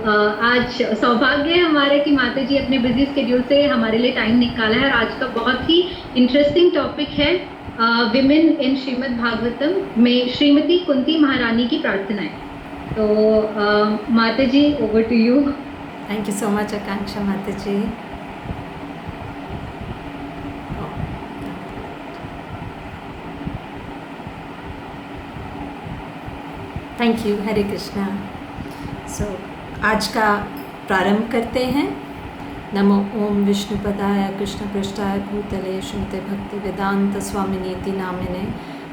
आज सौभाग्य है हमारे कि माता जी अपने बिजी स्केड्यूल से हमारे लिए टाइम निकाला है और आज का बहुत ही इंटरेस्टिंग टॉपिक है विमेन इन श्रीमद् भागवतम में श्रीमती कुंती महारानी की प्रार्थनाएं। तो माता ji, over to you. Thank you so much Akanksha माता ji. Thank you. Hare Krishna. So आज का प्रारंभ करते हैं। नमो ओम विष्णुपदाय कृष्णपृष्ठाय भूतले श्रीमते भक्ति वेदांत स्वामिनीति नामिने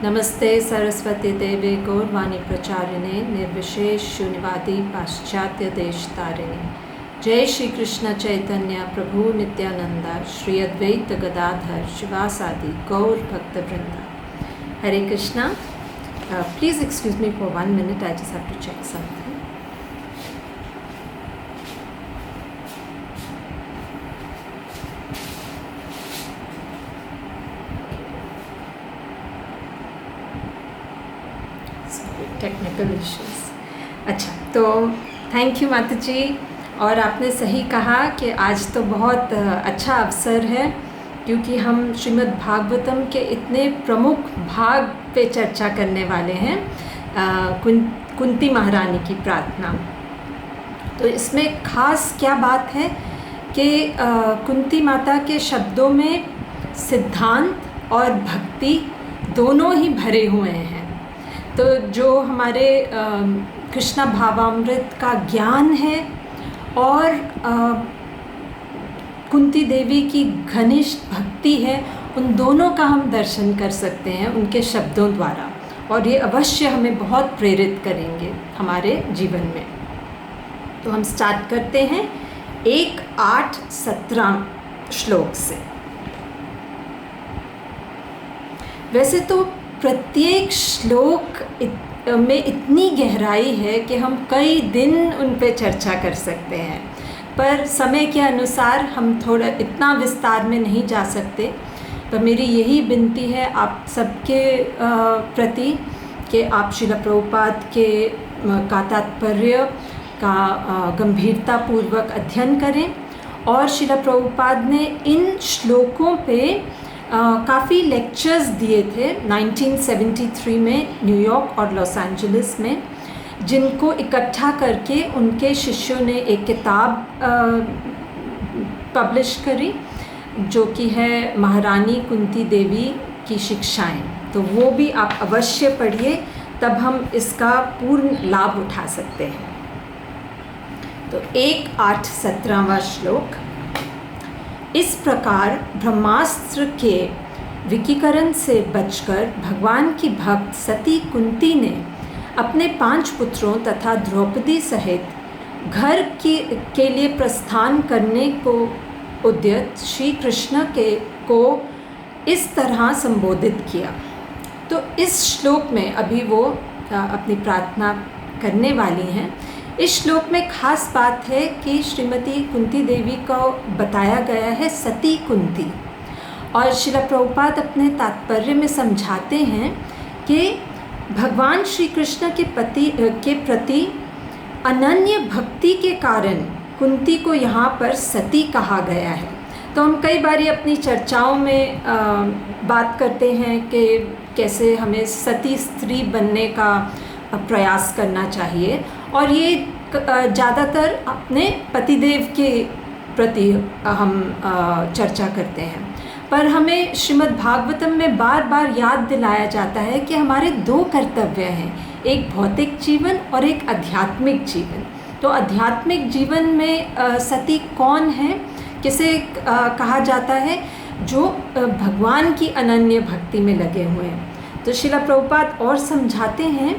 नमस्ते सरस्वती देवे गौरवाणी प्रचारिणे निर्विशेष शून्यवादी पाश्चात्य देश तारिणे। जय श्री कृष्ण चैतन्य प्रभु नित्यानंदा श्री अद्वैत गदाधर शिवासादि गौर भक्त वृंदा। हरे Krishna. Please excuse me for 1 minute, I just have to check something. Sorry, technical issues. अच्छा, तो थैंक यू माता जी। और आपने सही कहा कि आज तो बहुत अच्छा अवसर है, क्योंकि हम श्रीमद् भागवतम के इतने प्रमुख भाग पे चर्चा करने वाले हैं, कुंती महारानी की प्रार्थना। तो इसमें खास क्या बात है कि कुंती माता के शब्दों में सिद्धांत और भक्ति दोनों ही भरे हुए हैं। तो जो हमारे कृष्णा भावामृत का ज्ञान है और कुंती देवी की घनिष्ठ भक्ति है, उन दोनों का हम दर्शन कर सकते हैं उनके शब्दों द्वारा, और ये अवश्य हमें बहुत प्रेरित करेंगे हमारे जीवन में। तो हम स्टार्ट करते हैं 1-8-17 श्लोक से। वैसे तो प्रत्येक श्लोक में इतनी गहराई है कि हम कई दिन उन पे चर्चा कर सकते हैं, पर समय के अनुसार हम थोड़ा इतना विस्तार में नहीं जा सकते। तो मेरी यही विनती है आप सबके प्रति कि आप श्रील प्रभुपाद का तात्पर्य का गंभीरतापूर्वक अध्ययन करें। और श्रील प्रभुपाद ने इन श्लोकों पे काफ़ी लेक्चर्स दिए थे 1973 में न्यूयॉर्क और लॉस एंजलिस में, जिनको इकट्ठा करके उनके शिष्यों ने एक किताब पब्लिश करी, जो कि है महारानी कुंती देवी की शिक्षाएं। तो वो भी आप अवश्य पढ़िए, तब हम इसका पूर्ण लाभ उठा सकते हैं। तो 1-8-17वां श्लोक। इस प्रकार ब्रह्मास्त्र के विकीकरण से बचकर भगवान की भक्त सती कुंती ने अपने 5 पुत्रों तथा द्रौपदी सहित घर के लिए प्रस्थान करने को उद्यत श्री कृष्ण को इस तरह संबोधित किया। तो इस श्लोक में अभी वो अपनी प्रार्थना करने वाली हैं। इस श्लोक में खास बात है कि श्रीमती कुंती देवी को बताया गया है सती कुंती, और श्रील प्रभुपाद अपने तात्पर्य में समझाते हैं कि भगवान श्री कृष्ण के प्रति अनन्य भक्ति के कारण कुंती को यहाँ पर सती कहा गया है। तो हम कई बार अपनी चर्चाओं में बात करते हैं कि कैसे हमें सती स्त्री बनने का प्रयास करना चाहिए, और ये ज़्यादातर अपने पतिदेव के प्रति हम चर्चा करते हैं। पर हमें श्रीमद् भागवतम में बार बार याद दिलाया जाता है कि हमारे 2 कर्तव्य हैं, एक भौतिक जीवन और एक आध्यात्मिक जीवन। तो आध्यात्मिक जीवन में सती कौन है, किसे कहा जाता है? जो भगवान की अनन्य भक्ति में लगे हुए हैं। तो श्रील प्रभुपाद और समझाते हैं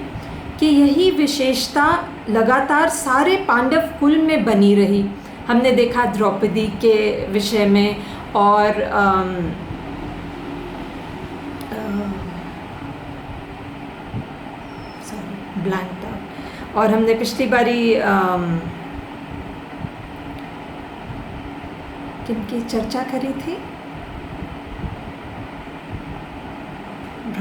कि यही विशेषता लगातार सारे पांडव कुल में बनी रही। हमने देखा द्रौपदी के विषय में, और ब्लैंक आउट, और हमने पिछली बारी किनकी चर्चा करी थी?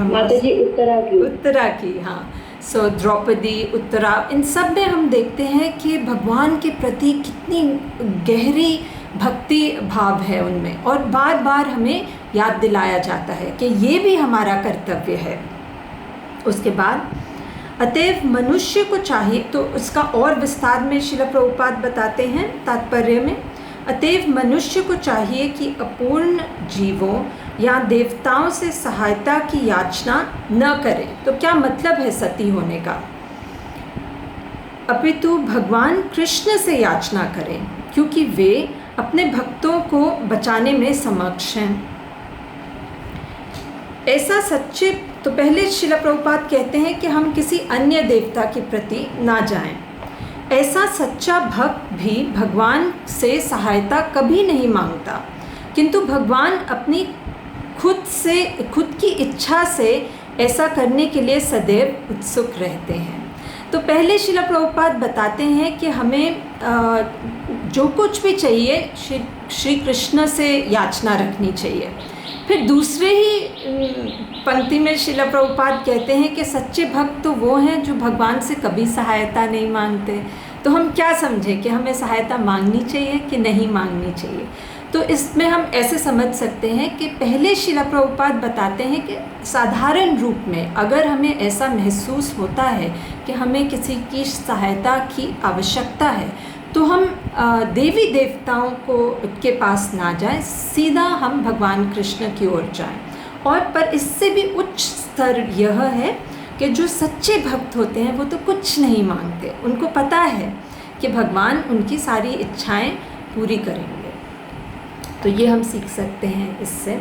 माता जी उत्तरा की। उत्तरा की, हाँ। सो द्रौपदी, उत्तरा, इन सब में हम देखते हैं कि भगवान के प्रति कितनी गहरी भक्ति भाव है उनमें, और बार बार हमें याद दिलाया जाता है कि ये भी हमारा कर्तव्य है। उसके बाद अतएव मनुष्य को चाहिए, तो उसका और विस्तार में श्रील प्रभुपाद बताते हैं तात्पर्य में, अतएव मनुष्य को चाहिए कि अपूर्ण जीवों या देवताओं से सहायता की याचना न करे। तो क्या मतलब है सती होने का? अपितु भगवान कृष्ण से याचना करें, क्योंकि वे अपने भक्तों को बचाने में समक्ष हैं। ऐसा सच्चे, तो पहले श्रील प्रभुपाद कहते हैं कि हम किसी अन्य देवता के प्रति ना जाएं। ऐसा सच्चा भक्त भी भगवान से सहायता कभी नहीं मांगता, किंतु भगवान अपनी खुद की इच्छा से ऐसा करने के लिए सदैव उत्सुक रहते हैं। तो पहले श्रील प्रभुपाद बताते हैं कि हमें जो कुछ भी चाहिए श्री कृष्ण से याचना रखनी चाहिए। फिर दूसरे ही पंक्ति में श्रील प्रभुपाद कहते हैं कि सच्चे भक्त तो वो हैं जो भगवान से कभी सहायता नहीं मांगते। तो हम क्या समझें कि हमें सहायता मांगनी चाहिए कि नहीं मांगनी चाहिए? तो इसमें हम ऐसे समझ सकते हैं कि पहले श्रील प्रभुपाद बताते हैं कि साधारण रूप में अगर हमें ऐसा महसूस होता है कि हमें किसी की सहायता की आवश्यकता है, तो हम देवी देवताओं के पास ना जाएं, सीधा हम भगवान कृष्ण की ओर जाएं। और पर इससे भी उच्च स्तर यह है कि जो सच्चे भक्त होते हैं वो तो कुछ नहीं मांगते, उनको पता है कि भगवान उनकी सारी इच्छाएं पूरी करेंगे। तो ये हम सीख सकते हैं इससे।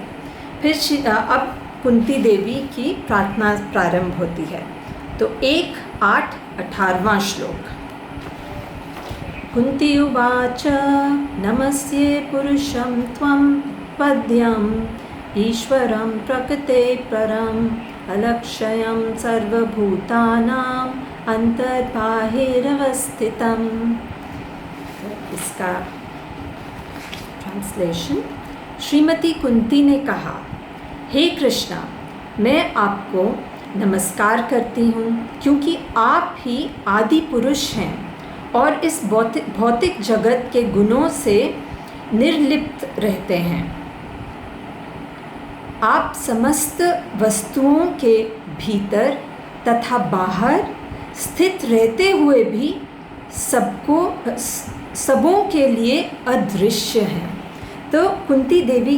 फिर अब कुंती देवी की प्रार्थना प्रारंभ होती है। तो 1:8-18वां श्लोक। कुंती उवाच नमस्ये पुरुषं त्वं पद्यम् ईश्वरं प्रकृते परम् अलक्ष्यं सर्वभूतानाम् अंतर्बाहिरवस्थितम्। इसका ट्रांसलेशन। श्रीमती कुंती ने कहा, हे कृष्णा, मैं आपको नमस्कार करती हूँ क्योंकि आप ही आदि पुरुष हैं और इस भौतिक जगत के गुणों से निर्लिप्त रहते हैं। आप समस्त वस्तुओं के भीतर तथा बाहर स्थित रहते हुए भी सबों के लिए अदृश्य हैं। तो कुंती देवी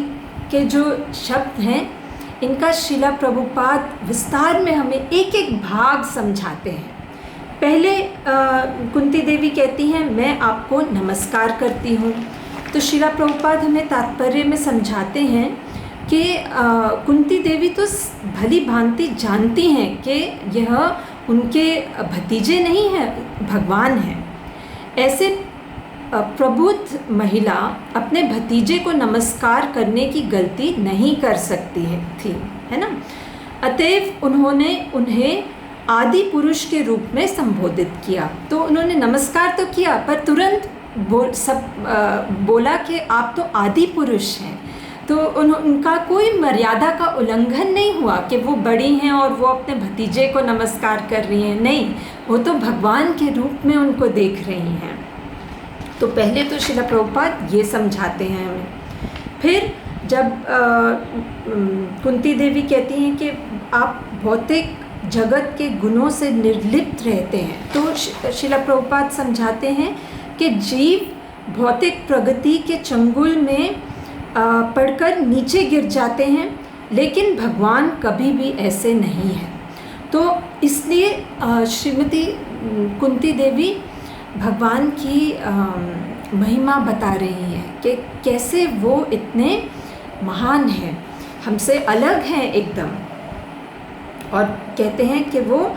के जो शब्द हैं, इनका श्रील प्रभुपाद विस्तार में हमें एक एक भाग समझाते हैं। पहले कुंती देवी कहती हैं, मैं आपको नमस्कार करती हूँ। तो श्रील प्रभुपाद हमें तात्पर्य में समझाते हैं कि कुंती देवी तो भली भांति जानती हैं कि यह उनके भतीजे नहीं हैं, भगवान हैं। ऐसे प्रबुद्ध महिला अपने भतीजे को नमस्कार करने की गलती नहीं कर सकती है ना। अतएव उन्होंने उन्हें आदि पुरुष के रूप में संबोधित किया। तो उन्होंने नमस्कार तो किया, पर तुरंत बोला कि आप तो आदि पुरुष हैं। तो उनका कोई मर्यादा का उल्लंघन नहीं हुआ कि वो बड़ी हैं और वो अपने भतीजे को नमस्कार कर रही हैं। नहीं, वो तो भगवान के रूप में उनको देख रही हैं। तो पहले तो श्रील प्रभुपाद ये समझाते हैं हमें। फिर जब कुंती देवी कहती हैं कि आप भौतिक जगत के गुणों से निर्लिप्त रहते हैं, तो श्रील प्रभुपाद समझाते हैं कि जीव भौतिक प्रगति के चंगुल में पड़कर नीचे गिर जाते हैं, लेकिन भगवान कभी भी ऐसे नहीं हैं। तो इसलिए श्रीमती कुंती देवी भगवान की महिमा बता रही हैं कि कैसे वो इतने महान हैं, हमसे अलग हैं एकदम। और कहते हैं कि वो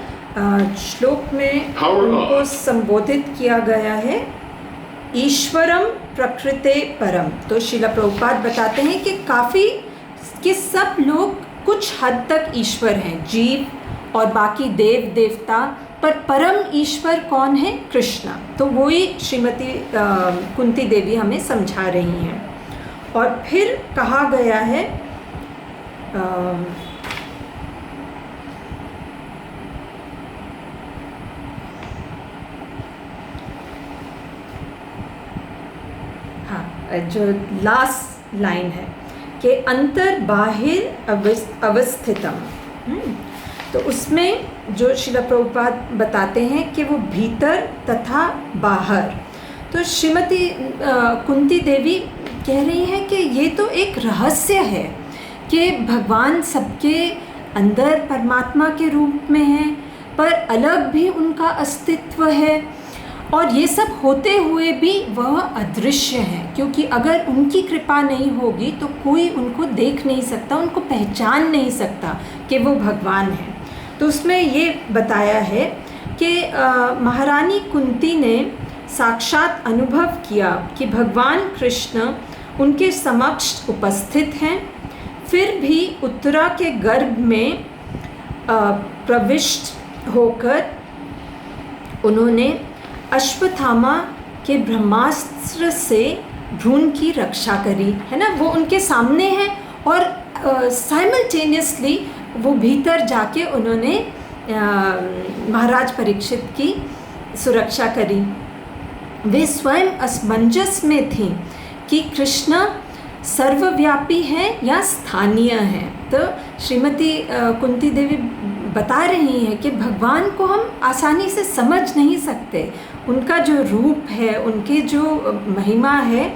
श्लोक में उनको संबोधित किया गया है ईश्वरम प्रकृते परम। तो श्रील प्रभुपाद बताते हैं कि सब लोग कुछ हद तक ईश्वर हैं, जीव और बाकी देव देवता, पर परम ईश्वर कौन है? कृष्ण। तो वही श्रीमती कुंती देवी हमें समझा रही हैं। और फिर कहा गया है जो लास्ट लाइन है कि अंतर बाहिर अवस्थितम, तो उसमें जो श्रील प्रभुपाद बताते हैं कि वो भीतर तथा बाहर। तो श्रीमती कुंती देवी कह रही हैं कि ये तो एक रहस्य है कि भगवान सबके अंदर परमात्मा के रूप में हैं, पर अलग भी उनका अस्तित्व है, और ये सब होते हुए भी वह अदृश्य हैं, क्योंकि अगर उनकी कृपा नहीं होगी तो कोई उनको देख नहीं सकता, उनको पहचान नहीं सकता कि वो भगवान हैं। तो उसमें ये बताया है कि महारानी कुंती ने साक्षात अनुभव किया कि भगवान कृष्ण उनके समक्ष उपस्थित हैं, फिर भी उत्तरा के गर्भ में प्रविष्ट होकर उन्होंने अश्वत्थामा के ब्रह्मास्त्र से भ्रूण की रक्षा करी, है ना। वो उनके सामने है और साइमल्टेनियसली वो भीतर जाके उन्होंने महाराज परीक्षित की सुरक्षा करी। वे स्वयं असमंजस में थीं कि कृष्ण सर्वव्यापी हैं या स्थानीय हैं। तो श्रीमती कुंती देवी बता रही हैं कि भगवान को हम आसानी से समझ नहीं सकते, उनका जो रूप है, उनके जो महिमा है,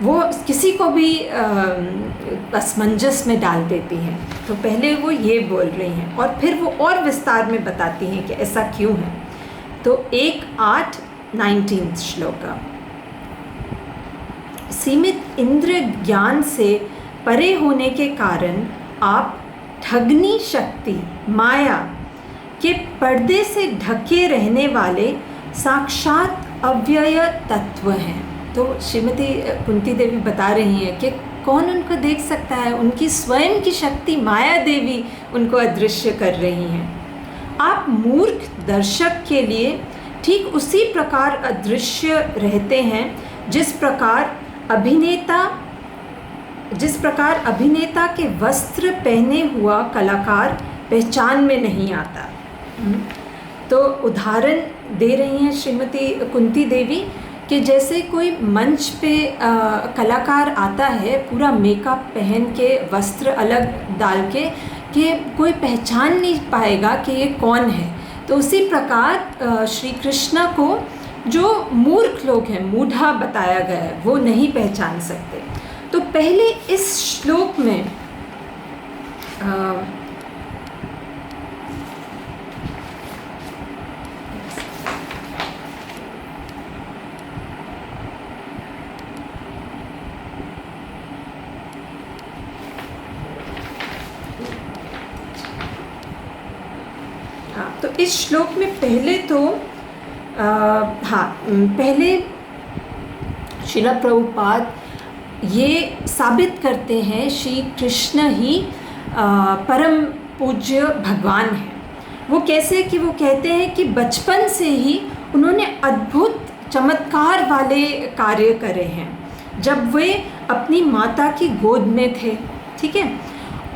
वो किसी को भी असमंजस में डाल देती हैं। तो पहले वो ये बोल रही हैं और फिर वो और विस्तार में बताती हैं कि ऐसा क्यों है। तो 1:8 श्लोक, सीमित इंद्रिय ज्ञान से परे होने के कारण आप ठगनी शक्ति माया के पर्दे से ढके रहने वाले साक्षात अव्यय तत्व हैं। तो श्रीमती कुंती देवी बता रही हैं कि कौन उनको देख सकता है, उनकी स्वयं की शक्ति माया देवी उनको अदृश्य कर रही हैं। आप मूर्ख दर्शक के लिए ठीक उसी प्रकार अदृश्य रहते हैं जिस प्रकार अभिनेता के वस्त्र पहने हुआ कलाकार पहचान में नहीं आता। तो उदाहरण दे रही हैं श्रीमती कुंती देवी कि जैसे कोई मंच पे कलाकार आता है पूरा मेकअप पहन के, वस्त्र अलग डाल के, कि कोई पहचान नहीं पाएगा कि ये कौन है। तो उसी प्रकार श्री कृष्ण को जो मूर्ख लोग हैं, मूढ़ा बताया गया है, वो नहीं पहचान सकते। तो पहले इस श्लोक में तो इस श्लोक में पहले तो पहले श्रील प्रभुपाद ये साबित करते हैं श्री कृष्ण ही परम पूज्य भगवान हैं। वो कैसे कि वो कहते हैं कि बचपन से ही उन्होंने अद्भुत चमत्कार वाले कार्य करे हैं जब वे अपनी माता की गोद में थे, ठीक है।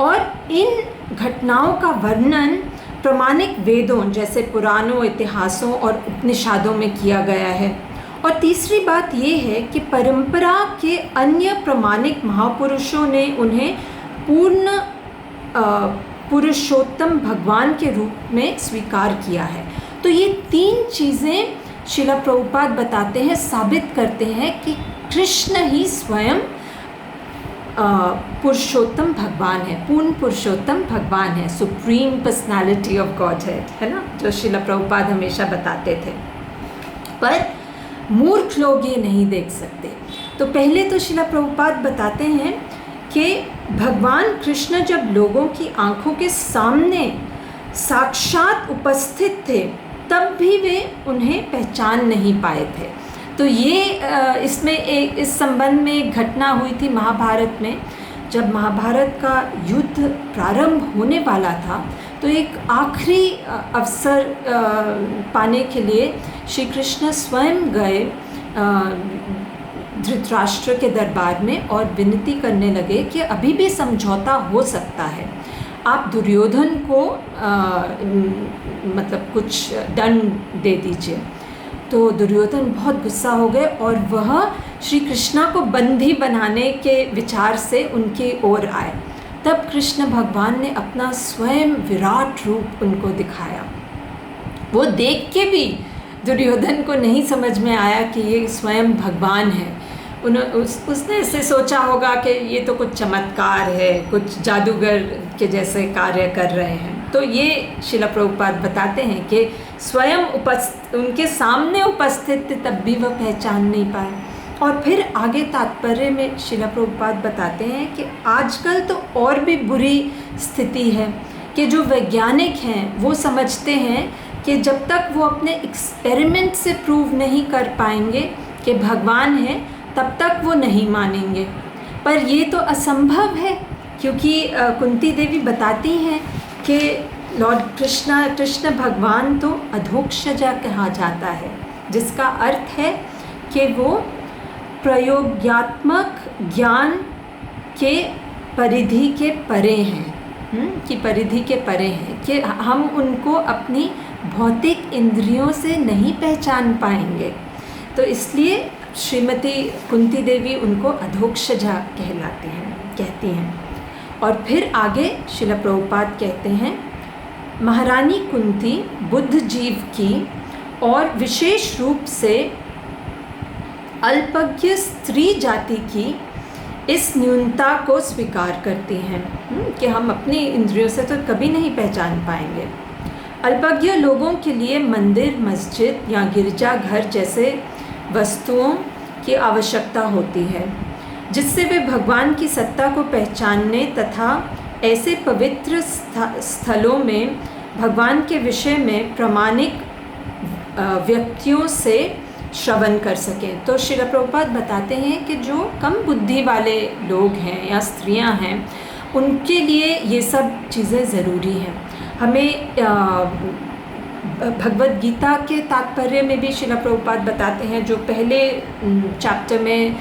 और इन घटनाओं का वर्णन प्रामाणिक वेदों जैसे पुराणों, इतिहासों और उपनिषदों में किया गया है। और तीसरी बात ये है कि परंपरा के अन्य प्रामाणिक महापुरुषों ने उन्हें पूर्ण पुरुषोत्तम भगवान के रूप में स्वीकार किया है। तो ये तीन चीज़ें श्रील प्रभुपाद बताते हैं, साबित करते हैं कि कृष्ण ही स्वयं पुरुषोत्तम भगवान है, पूर्ण पुरुषोत्तम भगवान है, सुप्रीम पर्सनालिटी ऑफ गॉड है ना, जो श्रील प्रभुपाद हमेशा बताते थे। पर मूर्ख लोग ये नहीं देख सकते। तो पहले तो श्रील प्रभुपाद बताते हैं कि भगवान कृष्ण जब लोगों की आंखों के सामने साक्षात उपस्थित थे तब भी वे उन्हें पहचान नहीं पाए थे। तो ये इसमें इस संबंध में एक घटना हुई थी महाभारत में। जब महाभारत का युद्ध प्रारंभ होने वाला था तो एक आखिरी अवसर पाने के लिए श्री कृष्ण स्वयं गए धृतराष्ट्र के दरबार में और विनती करने लगे कि अभी भी समझौता हो सकता है, आप दुर्योधन को मतलब कुछ दंड दे दीजिए। तो दुर्योधन बहुत गुस्सा हो गए और वह श्री कृष्णा को बंदी बनाने के विचार से उनकी ओर आए, तब कृष्ण भगवान ने अपना स्वयं विराट रूप उनको दिखाया। वो देख के भी दुर्योधन को नहीं समझ में आया कि ये स्वयं भगवान है। उसने ऐसे सोचा होगा कि ये तो कुछ चमत्कार है, कुछ जादूगर के जैसे कार्य कर रहे हैं। तो ये शिला प्रभुपाद बताते हैं कि स्वयं उनके सामने उपस्थित थे, तब भी वह पहचान नहीं पाए। और फिर आगे तात्पर्य में शिला प्रभुपाद बताते हैं कि आजकल तो और भी बुरी स्थिति है कि जो वैज्ञानिक हैं वो समझते हैं कि जब तक वो अपने एक्सपेरिमेंट से प्रूव नहीं कर पाएंगे कि भगवान है, तब तक वो नहीं मानेंगे। पर ये तो असंभव है, क्योंकि कुंती देवी बताती हैं कि लॉर्ड कृष्ण भगवान तो अधोक्षजा कहा जाता है, जिसका अर्थ है कि वो प्रयोगात्मक ज्ञान के परिधि के परे हैं, कि परिधि के परे हैं, कि हम उनको अपनी भौतिक इंद्रियों से नहीं पहचान पाएंगे। तो इसलिए श्रीमती कुंती देवी उनको अधोक्षजा कहती हैं। और फिर आगे शिला प्रभुपाद कहते हैं, महारानी कुंती बुद्ध जीव की और विशेष रूप से अल्पज्ञ स्त्री जाति की इस न्यूनता को स्वीकार करती हैं कि हम अपनी इंद्रियों से तो कभी नहीं पहचान पाएंगे। अल्पज्ञ लोगों के लिए मंदिर, मस्जिद या गिरजाघर जैसे वस्तुओं की आवश्यकता होती है, जिससे वे भगवान की सत्ता को पहचानने तथा ऐसे पवित्र स्थलों में भगवान के विषय में प्रामाणिक व्यक्तियों से श्रवण कर सकें। तो श्रील प्रभुपाद बताते हैं कि जो कम बुद्धि वाले लोग हैं या स्त्रियां हैं, उनके लिए ये सब चीज़ें ज़रूरी हैं। हमें भगवद गीता के तात्पर्य में भी श्रील प्रभुपाद बताते हैं, जो पहले चैप्टर में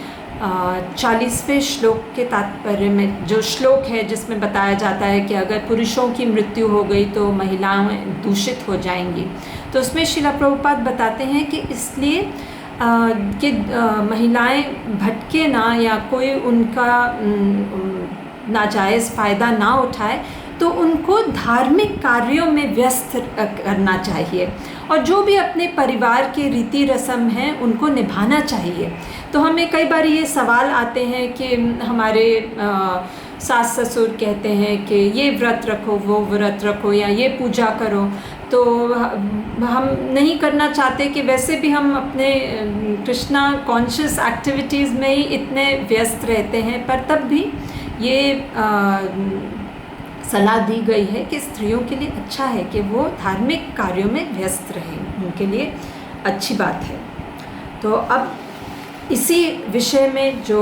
40वें श्लोक के तात्पर्य में जो श्लोक है जिसमें बताया जाता है कि अगर पुरुषों की मृत्यु हो गई तो महिलाएं दूषित हो जाएंगी। तो उसमें श्रील प्रभुपाद बताते हैं कि इसलिए कि महिलाएं भटके ना या कोई उनका नाजायज़ फ़ायदा ना उठाए, तो उनको धार्मिक कार्यों में व्यस्त करना चाहिए और जो भी अपने परिवार के रीति रस्म हैं उनको निभाना चाहिए। तो हमें कई बार ये सवाल आते हैं कि हमारे सास ससुर कहते हैं कि ये व्रत रखो, वो व्रत रखो या ये पूजा करो, तो हम नहीं करना चाहते कि वैसे भी हम अपने कृष्णा कॉन्शियस एक्टिविटीज़ में ही इतने व्यस्त रहते हैं, पर तब भी ये सलाह दी गई है कि स्त्रियों के लिए अच्छा है कि वो धार्मिक कार्यों में व्यस्त रहें, उनके लिए अच्छी बात है। तो अब इसी विषय में जो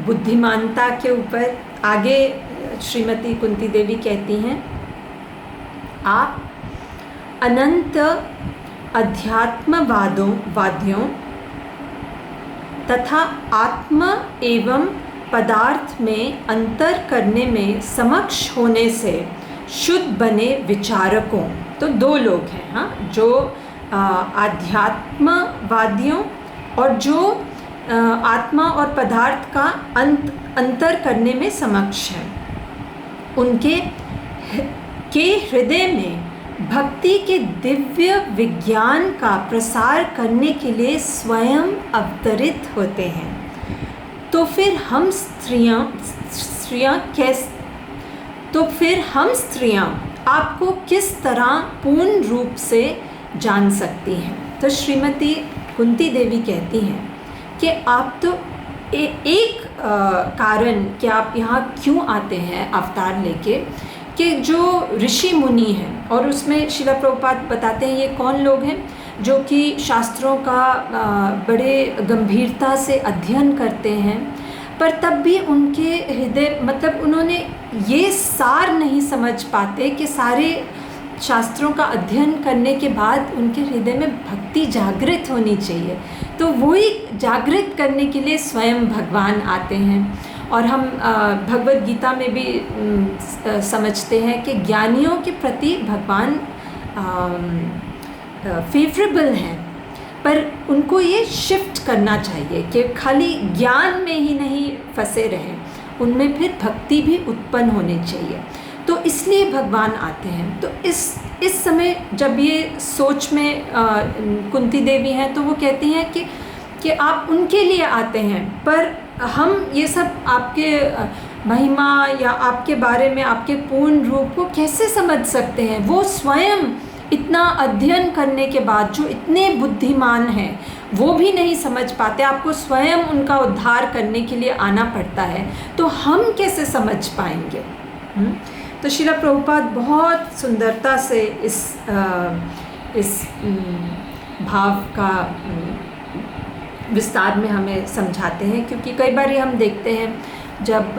बुद्धिमानता के ऊपर आगे श्रीमती कुंती देवी कहती हैं, आप अनंत वाद्यों तथा आत्म एवं पदार्थ में अंतर करने में समक्ष होने से शुद्ध बने विचारकों, तो दो लोग हैं, हाँ, जो आध्यात्मवादियों और जो आत्मा और पदार्थ का अंतर करने में समक्ष हैं, उनके के हृदय में भक्ति के दिव्य विज्ञान का प्रसार करने के लिए स्वयं अवतरित होते हैं। तो फिर हम स्त्रियां आपको किस तरह पूर्ण रूप से जान सकती हैं। तो श्रीमती कुंती देवी कहती हैं कि आप तो एक कारण कि आप यहाँ क्यों आते हैं अवतार लेके, कि जो ऋषि मुनि हैं, और उसमें श्रील प्रभुपाद बताते हैं ये कौन लोग हैं, जो कि शास्त्रों का बड़े गंभीरता से अध्ययन करते हैं, पर तब भी उनके हृदय मतलब उन्होंने ये सार नहीं समझ पाते कि सारे शास्त्रों का अध्ययन करने के बाद उनके हृदय में भक्ति जागृत होनी चाहिए। तो वही जागृत करने के लिए स्वयं भगवान आते हैं। और हम भगवद गीता में भी समझते हैं कि ज्ञानियों के प्रति भगवान फेवरेबल हैं, पर उनको ये शिफ्ट करना चाहिए कि खाली ज्ञान में ही नहीं फंसे रहें, उनमें फिर भक्ति भी उत्पन्न होनी चाहिए। तो इसलिए भगवान आते हैं। तो इस समय जब ये सोच में कुंती देवी हैं तो वो कहती हैं कि आप उनके लिए आते हैं, पर हम ये सब आपके महिमा या आपके बारे में आपके पूर्ण रूप को कैसे समझ सकते हैं? वो स्वयं इतना अध्ययन करने के बाद जो इतने बुद्धिमान हैं वो भी नहीं समझ पाते, आपको स्वयं उनका उद्धार करने के लिए आना पड़ता है, तो हम कैसे समझ पाएंगे? तो श्रील प्रभुपाद बहुत सुंदरता से इस भाव का विस्तार में हमें समझाते हैं, क्योंकि कई बार हम देखते हैं जब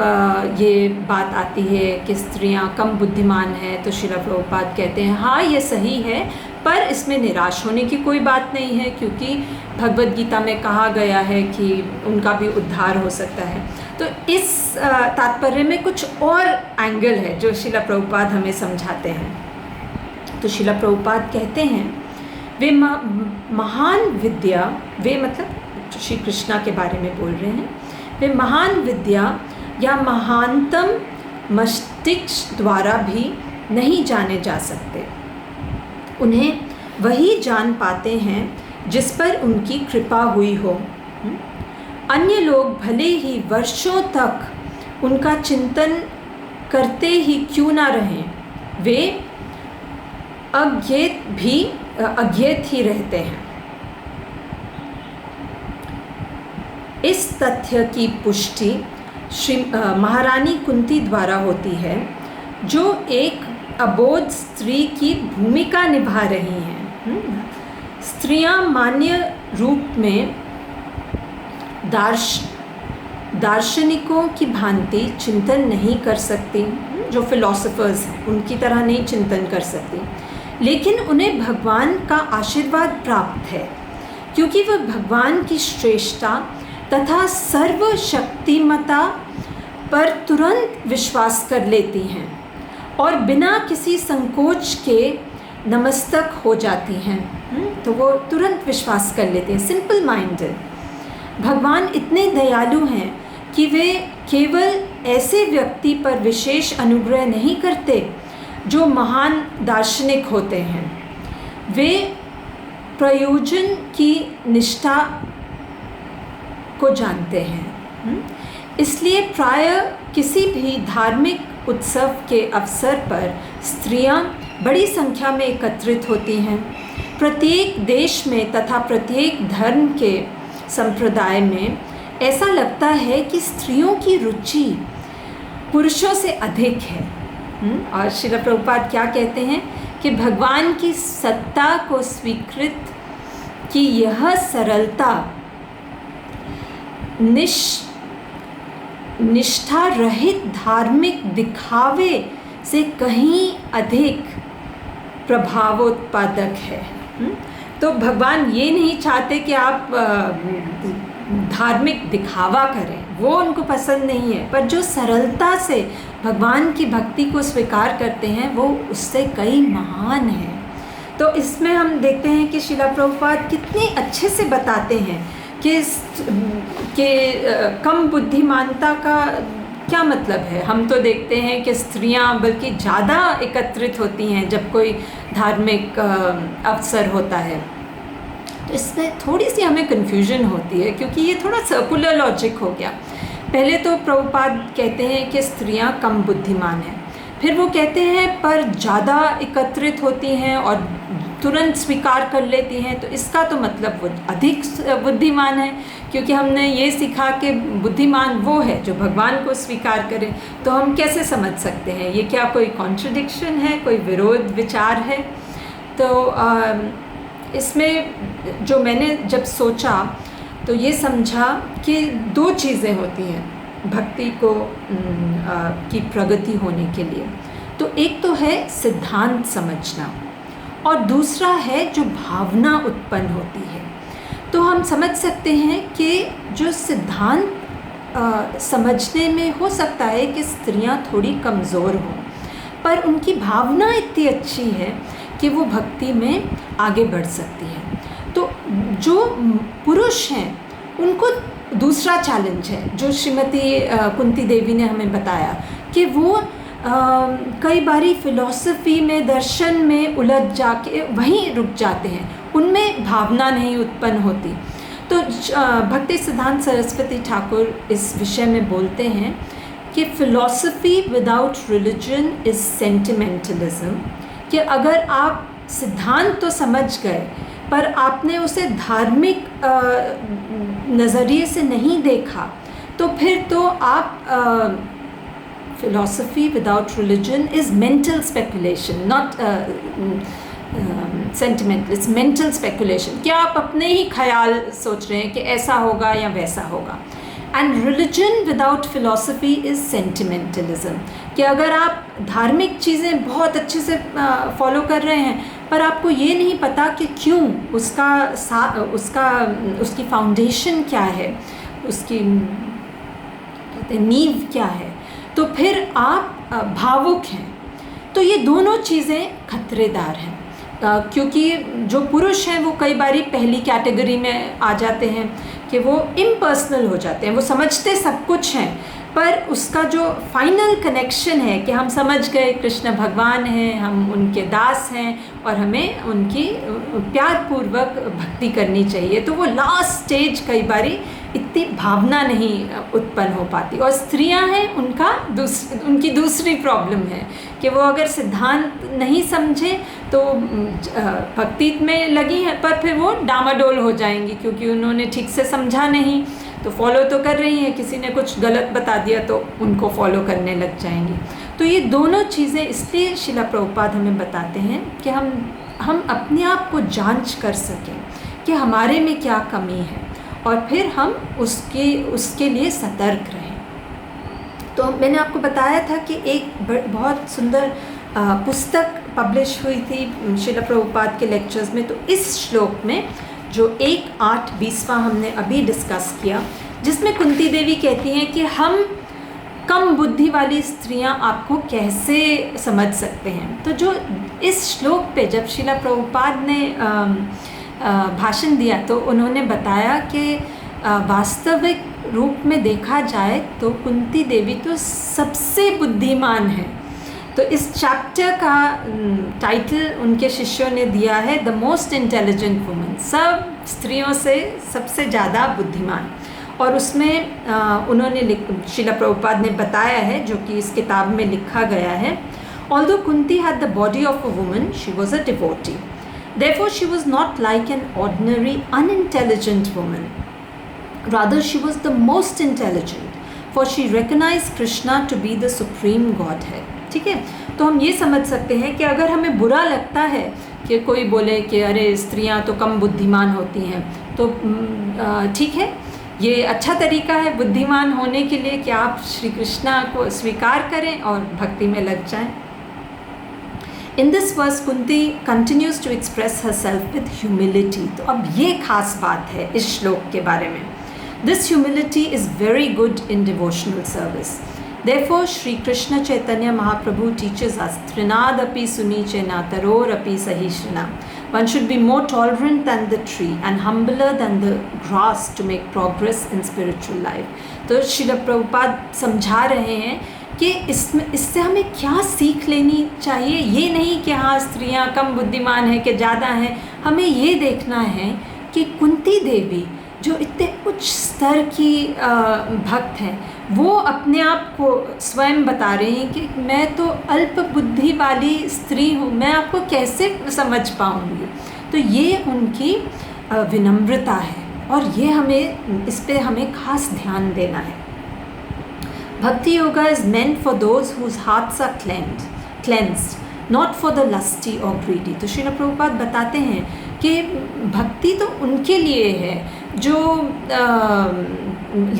ये बात आती है कि स्त्रियां कम बुद्धिमान हैं, तो श्रील प्रभुपाद कहते हैं हाँ ये सही है, पर इसमें निराश होने की कोई बात नहीं है, क्योंकि भगवद गीता में कहा गया है कि उनका भी उद्धार हो सकता है। तो इस तात्पर्य में कुछ और एंगल है जो श्रील प्रभुपाद हमें समझाते हैं। तो श्रील प्रभुपाद कहते हैं वे महान विद्या, वे मतलब श्री कृष्णा के बारे में बोल रहे हैं, वे महान विद्या या महानतम मस्तिष्क द्वारा भी नहीं जाने जा सकते। उन्हें वही जान पाते हैं जिस पर उनकी कृपा हुई हो। अन्य लोग भले ही वर्षों तक उनका चिंतन करते ही क्यों ना रहें, वे अज्ञेत ही रहते हैं। इस तथ्य की पुष्टि महारानी कुंती द्वारा होती है, जो एक अबोध स्त्री की भूमिका निभा रही हैं। स्त्रियां मान्य रूप में दार्शनिकों की भांति चिंतन नहीं कर सकती, जो फिलोसोफर्स हैं उनकी तरह नहीं चिंतन कर सकती, लेकिन उन्हें भगवान का आशीर्वाद प्राप्त है, क्योंकि वह भगवान की श्रेष्ठता तथा सर्वशक्तिमता पर तुरंत विश्वास कर लेती हैं और बिना किसी संकोच के नमस्तक हो जाती हैं। तो वो तुरंत विश्वास कर लेते हैं, सिंपल माइंडेड। भगवान इतने दयालु हैं कि वे केवल ऐसे व्यक्ति पर विशेष अनुग्रह नहीं करते जो महान दार्शनिक होते हैं, वे प्रयोजन की निष्ठा को जानते हैं। इसलिए प्रायः किसी भी धार्मिक उत्सव के अवसर पर स्त्रियां बड़ी संख्या में एकत्रित होती हैं। प्रत्येक देश में तथा प्रत्येक धर्म के संप्रदाय में ऐसा लगता है कि स्त्रियों की रुचि पुरुषों से अधिक है। और श्रील प्रभुपाद क्या कहते हैं कि भगवान की सत्ता को स्वीकृत की यह सरलता निष्ठा रहित धार्मिक दिखावे से कहीं अधिक प्रभावोत्पादक है। तो भगवान ये नहीं चाहते कि आप धार्मिक दिखावा करें, वो उनको पसंद नहीं है, पर जो सरलता से भगवान की भक्ति को स्वीकार करते हैं वो उससे कई महान हैं। तो इसमें हम देखते हैं कि श्रील प्रभुपाद कितने अच्छे से बताते हैं कि कम बुद्धिमानता का क्या मतलब है। हम तो देखते हैं कि स्त्रियां बल्कि ज़्यादा एकत्रित होती हैं जब कोई धार्मिक अवसर होता है। तो इसमें थोड़ी सी हमें कन्फ्यूजन होती है, क्योंकि ये थोड़ा सर्कुलर लॉजिक हो गया। पहले तो प्रभुपाद कहते हैं कि स्त्रियां कम बुद्धिमान हैं, फिर वो कहते हैं पर ज़्यादा एकत्रित होती हैं और तुरंत स्वीकार कर लेती हैं, तो इसका तो मतलब वो अधिक बुद्धिमान है, क्योंकि हमने ये सीखा कि बुद्धिमान वो है जो भगवान को स्वीकार करे। तो हम कैसे समझ सकते हैं ये क्या कोई कॉन्ट्रडिक्शन है, कोई विरोध विचार है? तो इसमें जो मैंने जब सोचा तो ये समझा कि दो चीज़ें होती हैं भक्ति को की प्रगति होने के लिए। तो एक तो है सिद्धांत समझना और दूसरा है जो भावना उत्पन्न होती है। तो हम समझ सकते हैं कि जो सिद्धांत समझने में हो सकता है कि स्त्रियां थोड़ी कमज़ोर हों, पर उनकी भावना इतनी अच्छी है कि वो भक्ति में आगे बढ़ सकती हैं। तो जो पुरुष हैं उनको दूसरा चैलेंज है, जो श्रीमती कुंती देवी ने हमें बताया कि वो कई बारी फिलॉसफी में, दर्शन में उलझ जाके वहीं रुक जाते हैं, उनमें भावना नहीं उत्पन्न होती। तो भक्ति सिद्धांत सरस्वती ठाकुर इस विषय में बोलते हैं कि फिलॉसफी विदाउट रिलीजन इज़ सेंटिमेंटलिज्म, कि अगर आप सिद्धांत तो समझ गए पर आपने उसे धार्मिक नज़रिए से नहीं देखा, तो फिर तो आप philosophy without religion is mental speculation, not sentimental, it's mental speculation, कि आप अपने ही ख्याल सोच रहे हैं कि ऐसा होगा या वैसा होगा। And religion without philosophy is sentimentalism, कि अगर आप धार्मिक चीज़ें बहुत अच्छे से फॉलो कर रहे हैं पर आपको ये नहीं पता कि क्यों, उसकी फाउंडेशन क्या है, उसकी कहते हैं नींव क्या है, तो फिर आप भावुक हैं। तो ये दोनों चीज़ें खतरेदार हैं, क्योंकि जो पुरुष हैं वो कई बारी पहली कैटेगरी में आ जाते हैं कि वो इम्पर्सनल हो जाते हैं, वो समझते सब कुछ हैं पर उसका जो फाइनल कनेक्शन है कि हम समझ गए कृष्ण भगवान हैं, हम उनके दास हैं और हमें उनकी प्यारपूर्वक भक्ति करनी चाहिए, तो वो लास्ट स्टेज कई बारी इतनी भावना नहीं उत्पन्न हो पाती। और स्त्रियां हैं, उनकी दूसरी प्रॉब्लम है कि वो अगर सिद्धांत नहीं समझे तो भक्ति में लगी हैं पर फिर वो डामाडोल हो जाएंगी, क्योंकि उन्होंने ठीक से समझा नहीं, तो फॉलो तो कर रही हैं, किसी ने कुछ गलत बता दिया तो उनको फॉलो करने लग जाएंगी। तो ये दोनों चीज़ें इसलिए शिला प्रभुपाद हमें बताते हैं कि हम अपने आप को जांच कर सकें कि हमारे में क्या कमी है और फिर हम उसके लिए सतर्क रहें। तो मैंने आपको बताया था कि एक बहुत सुंदर पुस्तक पब्लिश हुई थी शिला प्रभुपाद के लेक्चर्स में, तो इस श्लोक में जो 1:8-20 हमने अभी डिस्कस किया, जिसमें कुंती देवी कहती हैं कि हम कम बुद्धि वाली स्त्रियां आपको कैसे समझ सकते हैं। तो जो इस श्लोक पे जब शिला प्रभुपाद ने भाषण दिया तो उन्होंने बताया कि वास्तविक रूप में देखा जाए तो कुंती देवी तो सबसे बुद्धिमान है। तो इस चैप्टर का टाइटल उनके शिष्यों ने दिया है द मोस्ट इंटेलिजेंट वुमन, सब स्त्रियों से सबसे ज़्यादा बुद्धिमान। और उसमें उन्होंने शिला प्रभुपाद ने बताया है, जो कि इस किताब में लिखा गया है, although Kunti had the body of a woman, she was a devotee, therefore she was not like an ordinary unintelligent woman, rather she was the most intelligent, for she recognized Krishna to be the supreme Godhead। ठीक है, तो हम ये समझ सकते हैं कि अगर हमें बुरा लगता है कि कोई बोले कि अरे स्त्रियां तो कम बुद्धिमान होती हैं, तो ठीक है, ये अच्छा तरीका है बुद्धिमान होने के लिए कि आप श्री कृष्णा को स्वीकार करें और भक्ति में लग जाएं। In this verse, Kunti continues to express herself with humility। तो अब ये खास बात है इस श्लोक के बारे में। This humility is very good in devotional service। Therefore, Shri Krishna Chaitanya Mahaprabhu teaches us, Trinadapi Sunichena Tarorapi Sahishana। One should be more tolerant than the tree and humbler than the grass to make progress in spiritual life। तो श्रील प्रभुपाद समझा रहे हैं कि इससे हमें क्या सीख लेनी चाहिए। ये नहीं कि हाँ स्त्रियाँ कम बुद्धिमान हैं कि ज़्यादा हैं, हमें ये देखना है कि कुंती देवी जो इतने उच्च स्तर की भक्त हैं, वो अपने आप को स्वयं बता रही हैं कि मैं तो अल्प बुद्धि वाली स्त्री हूँ, मैं आपको कैसे समझ पाऊँगी। तो ये उनकी विनम्रता है और ये इस पे हमें खास ध्यान देना है। Bhakti yoga is meant for those whose hearts are cleansed, not for the lusty or greedy। तो श्रील प्रभुपाद बताते हैं कि भक्ति तो उनके लिए है जो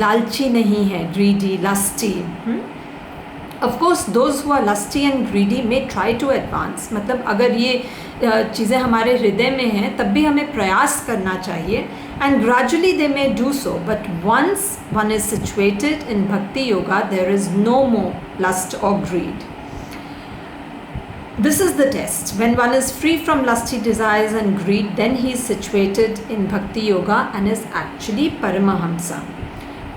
लालची नहीं है, greedy, lusty। Of course, those who are lusty and greedy may try to advance। मतलब अगर ये चीज़ें हमारे हृदय में हैं तब भी हमें प्रयास करना चाहिए, and gradually they may do so, but once one is situated in bhakti yoga there is no more lust or greed। This is the test. When one is free from lusty desires and greed, then he is situated in Bhakti Yoga and is actually Paramahamsa.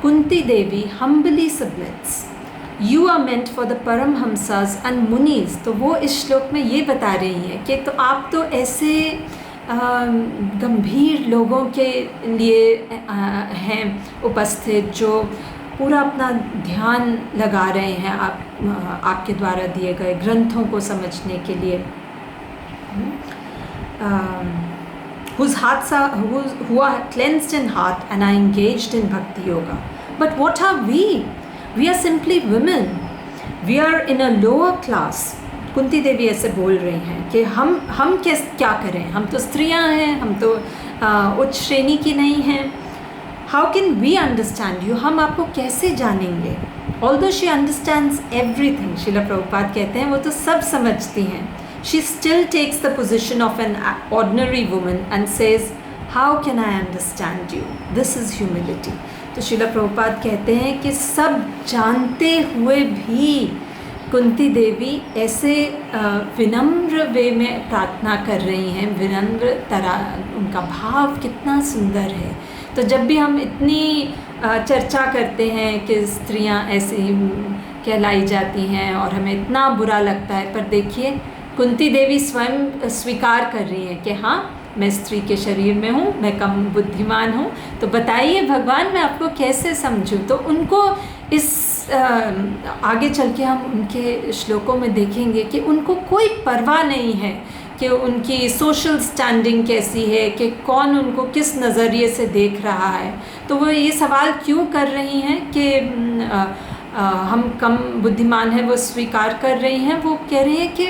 Kunti Devi humbly submits. You are meant for the Paramhamsas and Munis. तो वो इस श्लोक में ये बता रही हैं कि तो आप तो ऐसे गंभीर लोगों के लिए हैं उपस्थित जो पूरा अपना ध्यान लगा रहे हैं आपके द्वारा दिए गए ग्रंथों को समझने के लिए, who are cleansed in heart and are engaged in bhakti yoga. But what are we? We are simply women. We are in a lower class. Kunti देवी ऐसे बोल रही हैं कि हम क्या करें, हम तो स्त्रियां हैं, हम तो उच्च श्रेणी की नहीं हैं. How can we understand you? हम आपको कैसे जानेंगे? Although she understands everything, Srila Prabhupada कहते हैं वो तो सब समझती हैं. She still takes the position of an ordinary woman and says, how can I understand you? This is humility. तो श्रीला प्रभुपाद कहते हैं कि सब जानते हुए भी कुंती देवी ऐसे विनम्र वे में प्रार्थना कर रही हैं. विनम्र तरह उनका भाव कितना सुंदर है. तो जब भी हम इतनी चर्चा करते हैं कि स्त्रियां ऐसी कहलाई जाती हैं और हमें इतना बुरा लगता है, पर देखिए कुंती देवी स्वयं स्वीकार कर रही हैं कि हाँ, मैं स्त्री के शरीर में हूँ, मैं कम बुद्धिमान हूँ, तो बताइए भगवान मैं आपको कैसे समझूँ. तो उनको इस आगे चल के हम उनके श्लोकों में देखेंगे कि उनको कोई परवाह नहीं है कि उनकी सोशल स्टैंडिंग कैसी है, कि कौन उनको किस नज़रिए से देख रहा है. तो वो ये सवाल क्यों कर रही हैं कि हम कम बुद्धिमान हैं, वो स्वीकार कर रही हैं. वो कह रही हैं कि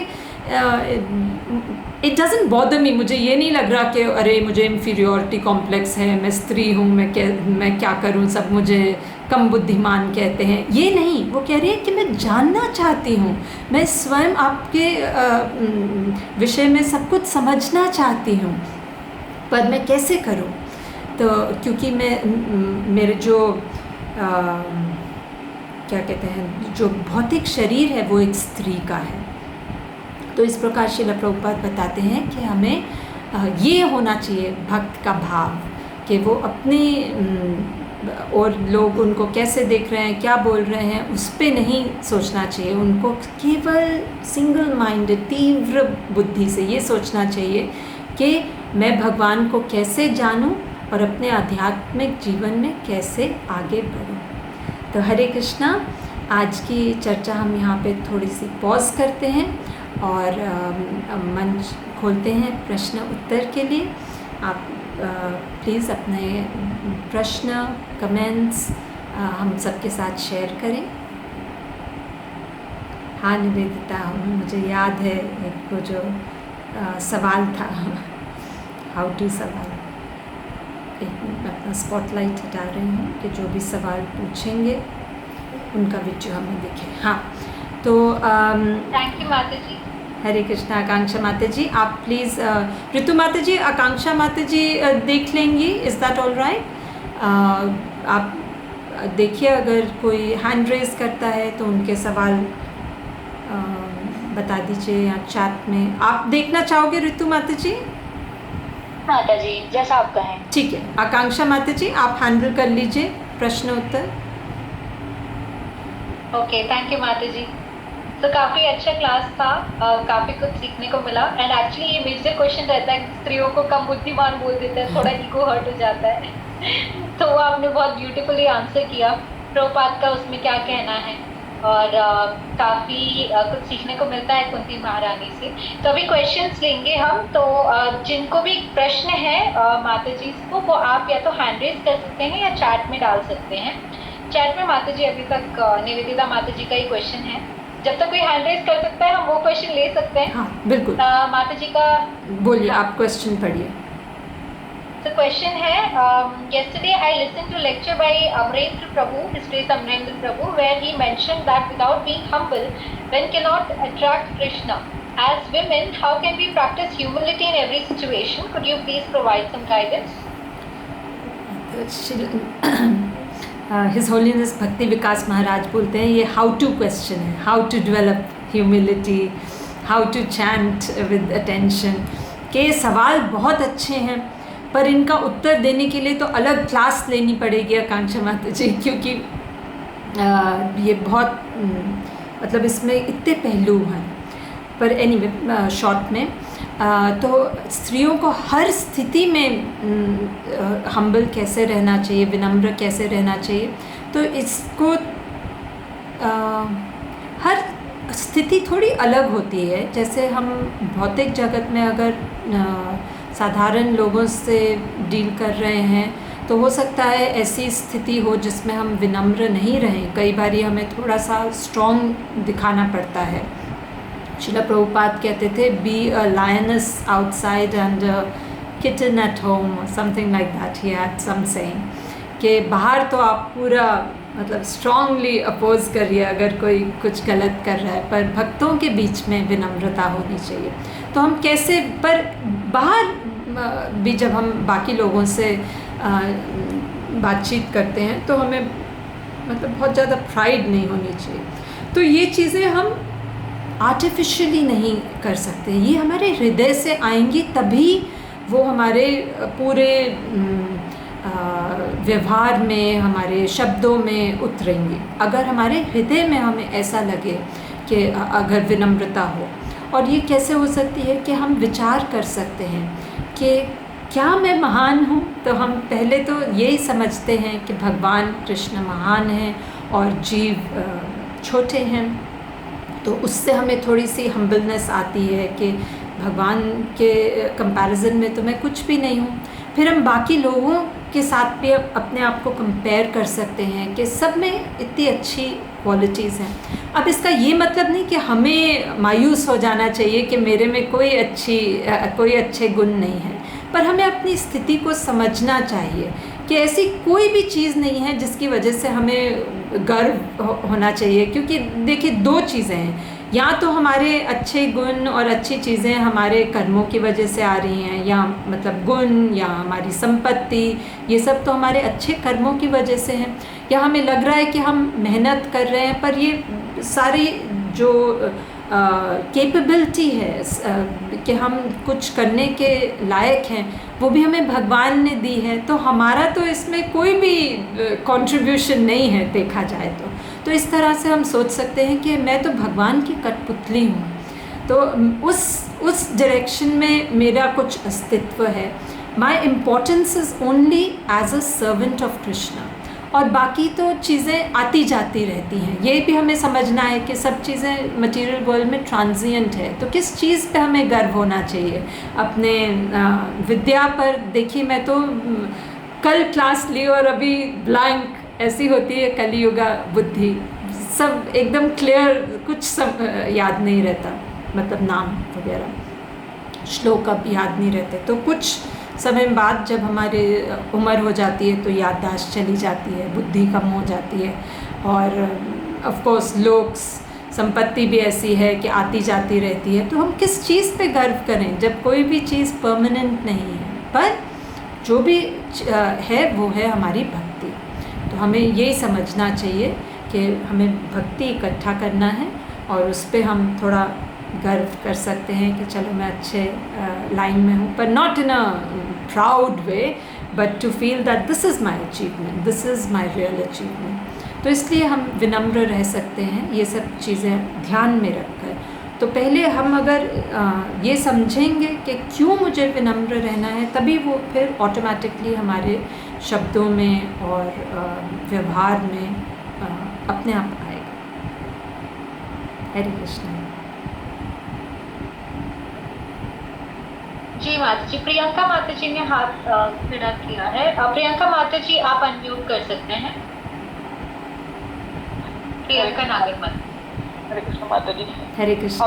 इट डजंट बॉदर मी, मुझे ये नहीं लग रहा कि अरे मुझे इन्फीरियोरिटी कॉम्प्लेक्स है, मैं स्त्री हूँ, मैं क्या करूँ, सब मुझे कम बुद्धिमान कहते हैं. ये नहीं, वो कह रही है कि मैं जानना चाहती हूँ, मैं स्वयं आपके विषय में सब कुछ समझना चाहती हूँ, पर मैं कैसे करूँ. तो क्योंकि मेरे जो क्या कहते हैं, जो भौतिक शरीर है वो एक स्त्री का है. तो इस प्रकार श्रील प्रभुपाद बताते हैं कि हमें ये होना चाहिए भक्त का भाव कि वो अपने और लोग उनको कैसे देख रहे हैं, क्या बोल रहे हैं, उस पे नहीं सोचना चाहिए. उनको केवल सिंगल माइंडेड तीव्र बुद्धि से ये सोचना चाहिए कि मैं भगवान को कैसे जानूं और अपने आध्यात्मिक जीवन में कैसे आगे बढ़ूं. तो हरे कृष्णा, आज की चर्चा हम यहाँ पे थोड़ी सी पॉज करते हैं और मंच खोलते हैं प्रश्न उत्तर के लिए. आप प्लीज़ अपने प्रश्न कमेंट्स हम सबके साथ शेयर करें. हाँ निवेदिता, मुझे याद है एक वो जो सवाल था, हाउ टू सवाल, एक अपना स्पॉटलाइट हटा रही हूँ कि जो भी सवाल पूछेंगे उनका वीडियो हमें दिखे. हाँ, तो थैंक यू माता जी. हरे कृष्णा. आकांक्षा माता जी आप प्लीज़, ऋतु माता जी, आकांक्षा माता जी देख लेंगी, इज़ दैट ऑल राइट? आप देखिए अगर कोई हैंड रेज करता है तो उनके सवाल बता दीजिए या चैट में. आप देखना चाहोगे ऋतु माता जी? माता जी जैसा आप कहें. ठीक है, आकांक्षा माता जी आप हैंडल कर लीजिए प्रश्न उत्तर. ओके, थैंक यू माता जी. तो काफ़ी अच्छा क्लास था, काफ़ी कुछ सीखने को मिला. एंड एक्चुअली ये मेजर क्वेश्चन रहता है कि स्त्रियों को कम बुद्धिमान बोल देते हैं, थोड़ा ईगो हर्ट हो जाता है. तो वो आपने बहुत ब्यूटीफुली आंसर किया. प्रभुपाद का उसमें क्या कहना है, और काफ़ी कुछ सीखने को मिलता है कुंती महारानी से. तो अभी क्वेश्चंस लेंगे हम. तो जिनको भी प्रश्न है माता जी को, वो आप या तो हैंड रेज कर सकते हैं या चैट में डाल सकते हैं. चैट में माता जी अभी तक निवेदिता माता जी का ही क्वेश्चन है. जब तक कोई हैंड रेज कर सकता है हम वो क्वेश्चन ले सकते हैं. हाँ बिल्कुल. माता जी का बोलिए, आप क्वेश्चन पढ़िए. तो क्वेश्चन है, yesterday I listened to lecture by Amrendra Prabhu, His Grace Amrendra Prabhu, where he mentioned that without being humble, one cannot attract Krishna. As women, how can we practice humility in every situation? Could you please provide some guidance? His Holiness Bhakti Vikas Maharaj बोलते हैं ये how to question है, how to develop humility, how to chant with attention, के सवाल बहुत अच्छे हैं, पर इनका उत्तर देने के लिए तो अलग क्लास लेनी पड़ेगी आकांक्षा माता जी, क्योंकि ये बहुत मतलब इसमें इतने पहलू हैं। पर एनीवे शॉर्ट में तो स्त्रियों को हर स्थिति में हम्बल कैसे रहना चाहिए, विनम्र कैसे रहना चाहिए, तो इसको हर स्थिति थोड़ी अलग होती है। जैसे हम भौतिक जगत में अगर साधारण लोगों से डील कर रहे हैं तो हो सकता है ऐसी स्थिति हो जिसमें हम विनम्र नहीं रहें, कई बार हमें थोड़ा सा स्ट्रॉन्ग दिखाना पड़ता है। शिला प्रभुपाद कहते थे, be a lioness outside and a kitten at home, something like that, he had some saying, कि बाहर तो आप पूरा मतलब स्ट्रांगली अपोज करिए अगर कोई कुछ गलत कर रहा है, पर भक्तों के बीच में विनम्रता होनी चाहिए। तो हम कैसे, पर बाहर भी जब हम बाकी लोगों से बातचीत करते हैं तो हमें मतलब बहुत ज़्यादा प्राइड नहीं होनी चाहिए। तो ये चीज़ें हम आर्टिफिशियली नहीं कर सकते, ये हमारे हृदय से आएंगी तभी वो हमारे पूरे व्यवहार में, हमारे शब्दों में उतरेंगी। अगर हमारे हृदय में हमें ऐसा लगे कि अगर विनम्रता हो, और ये कैसे हो सकती है कि हम विचार कर सकते हैं कि क्या मैं महान हूँ, तो हम पहले तो यही समझते हैं कि भगवान कृष्ण महान हैं और जीव छोटे हैं, तो उससे हमें थोड़ी सी हम्बलनेस आती है कि भगवान के कंपैरिजन में तो मैं कुछ भी नहीं हूँ। फिर हम बाकी लोगों के साथ भी अपने आप को कंपेयर कर सकते हैं कि सब में इतनी अच्छी क्वालिटीज़ हैं। अब इसका ये मतलब नहीं कि हमें मायूस हो जाना चाहिए कि मेरे में कोई अच्छे गुण नहीं हैं, पर हमें अपनी स्थिति को समझना चाहिए कि ऐसी कोई भी चीज़ नहीं है जिसकी वजह से हमें गर्व होना चाहिए। क्योंकि देखिए, दो चीज़ें हैं, या तो हमारे अच्छे गुण और अच्छी चीज़ें हमारे कर्मों की वजह से आ रही हैं, या मतलब गुण या हमारी संपत्ति, ये सब तो हमारे अच्छे कर्मों की वजह से हैं, या हमें लग रहा है कि हम मेहनत कर रहे हैं, पर ये सारी जो कैपेबिलिटी है कि हम कुछ करने के लायक हैं, वो भी हमें भगवान ने दी है। तो हमारा तो इसमें कोई भी कंट्रीब्यूशन नहीं है देखा जाए तो इस तरह से हम सोच सकते हैं कि मैं तो भगवान की कठपुतली हूँ, तो उस डायरेक्शन में मेरा कुछ अस्तित्व है। My importance is only as a servant of Krishna, और बाकी तो चीज़ें आती जाती रहती हैं। ये भी हमें समझना है कि सब चीज़ें मटेरियल वर्ल्ड में ट्रांजिएंट है, तो किस चीज़ पे हमें गर्व होना चाहिए? अपने विद्या पर। देखिए, मैं तो कल क्लास ली और अभी ब्लैंक, ऐसी होती है कलियुगा बुद्धि, सब एकदम क्लियर, कुछ सब याद नहीं रहता, मतलब नाम वगैरह श्लोक अब याद नहीं रहते। तो कुछ समय बाद जब हमारी उम्र हो जाती है तो याददाश्त चली जाती है, बुद्धि कम हो जाती है, और ऑफ कोर्स लोग संपत्ति भी ऐसी है कि आती जाती रहती है। तो हम किस चीज़ पे गर्व करें जब कोई भी चीज़ परमानेंट नहीं है? पर जो भी है वो है हमारी भक्ति। तो हमें यही समझना चाहिए कि हमें भक्ति इकट्ठा करना है, और उस पर हम थोड़ा गर्व कर सकते हैं कि चलो मैं अच्छे लाइन में हूँ, पर not in a proud way, but to feel that this is my achievement, this is my real achievement. तो इसलिए हम विनम्र रह सकते हैं, ये सब चीज़ें ध्यान में रखकर। तो पहले हम अगर ये समझेंगे कि क्यों मुझे विनम्र रहना है, तभी वो फिर ऑटोमेटिकली हमारे शब्दों में और व्यवहार में अपने आप आएगा। हरे कृष्ण। जी माता जी, प्रियंका माता जी ने हाथ खड़ा किया है। प्रियंका माता जी, आप अनम्यूट कर सकते हैं। प्रियंका नागर माता। हरे कृष्ण माता जी। हरे कृष्ण।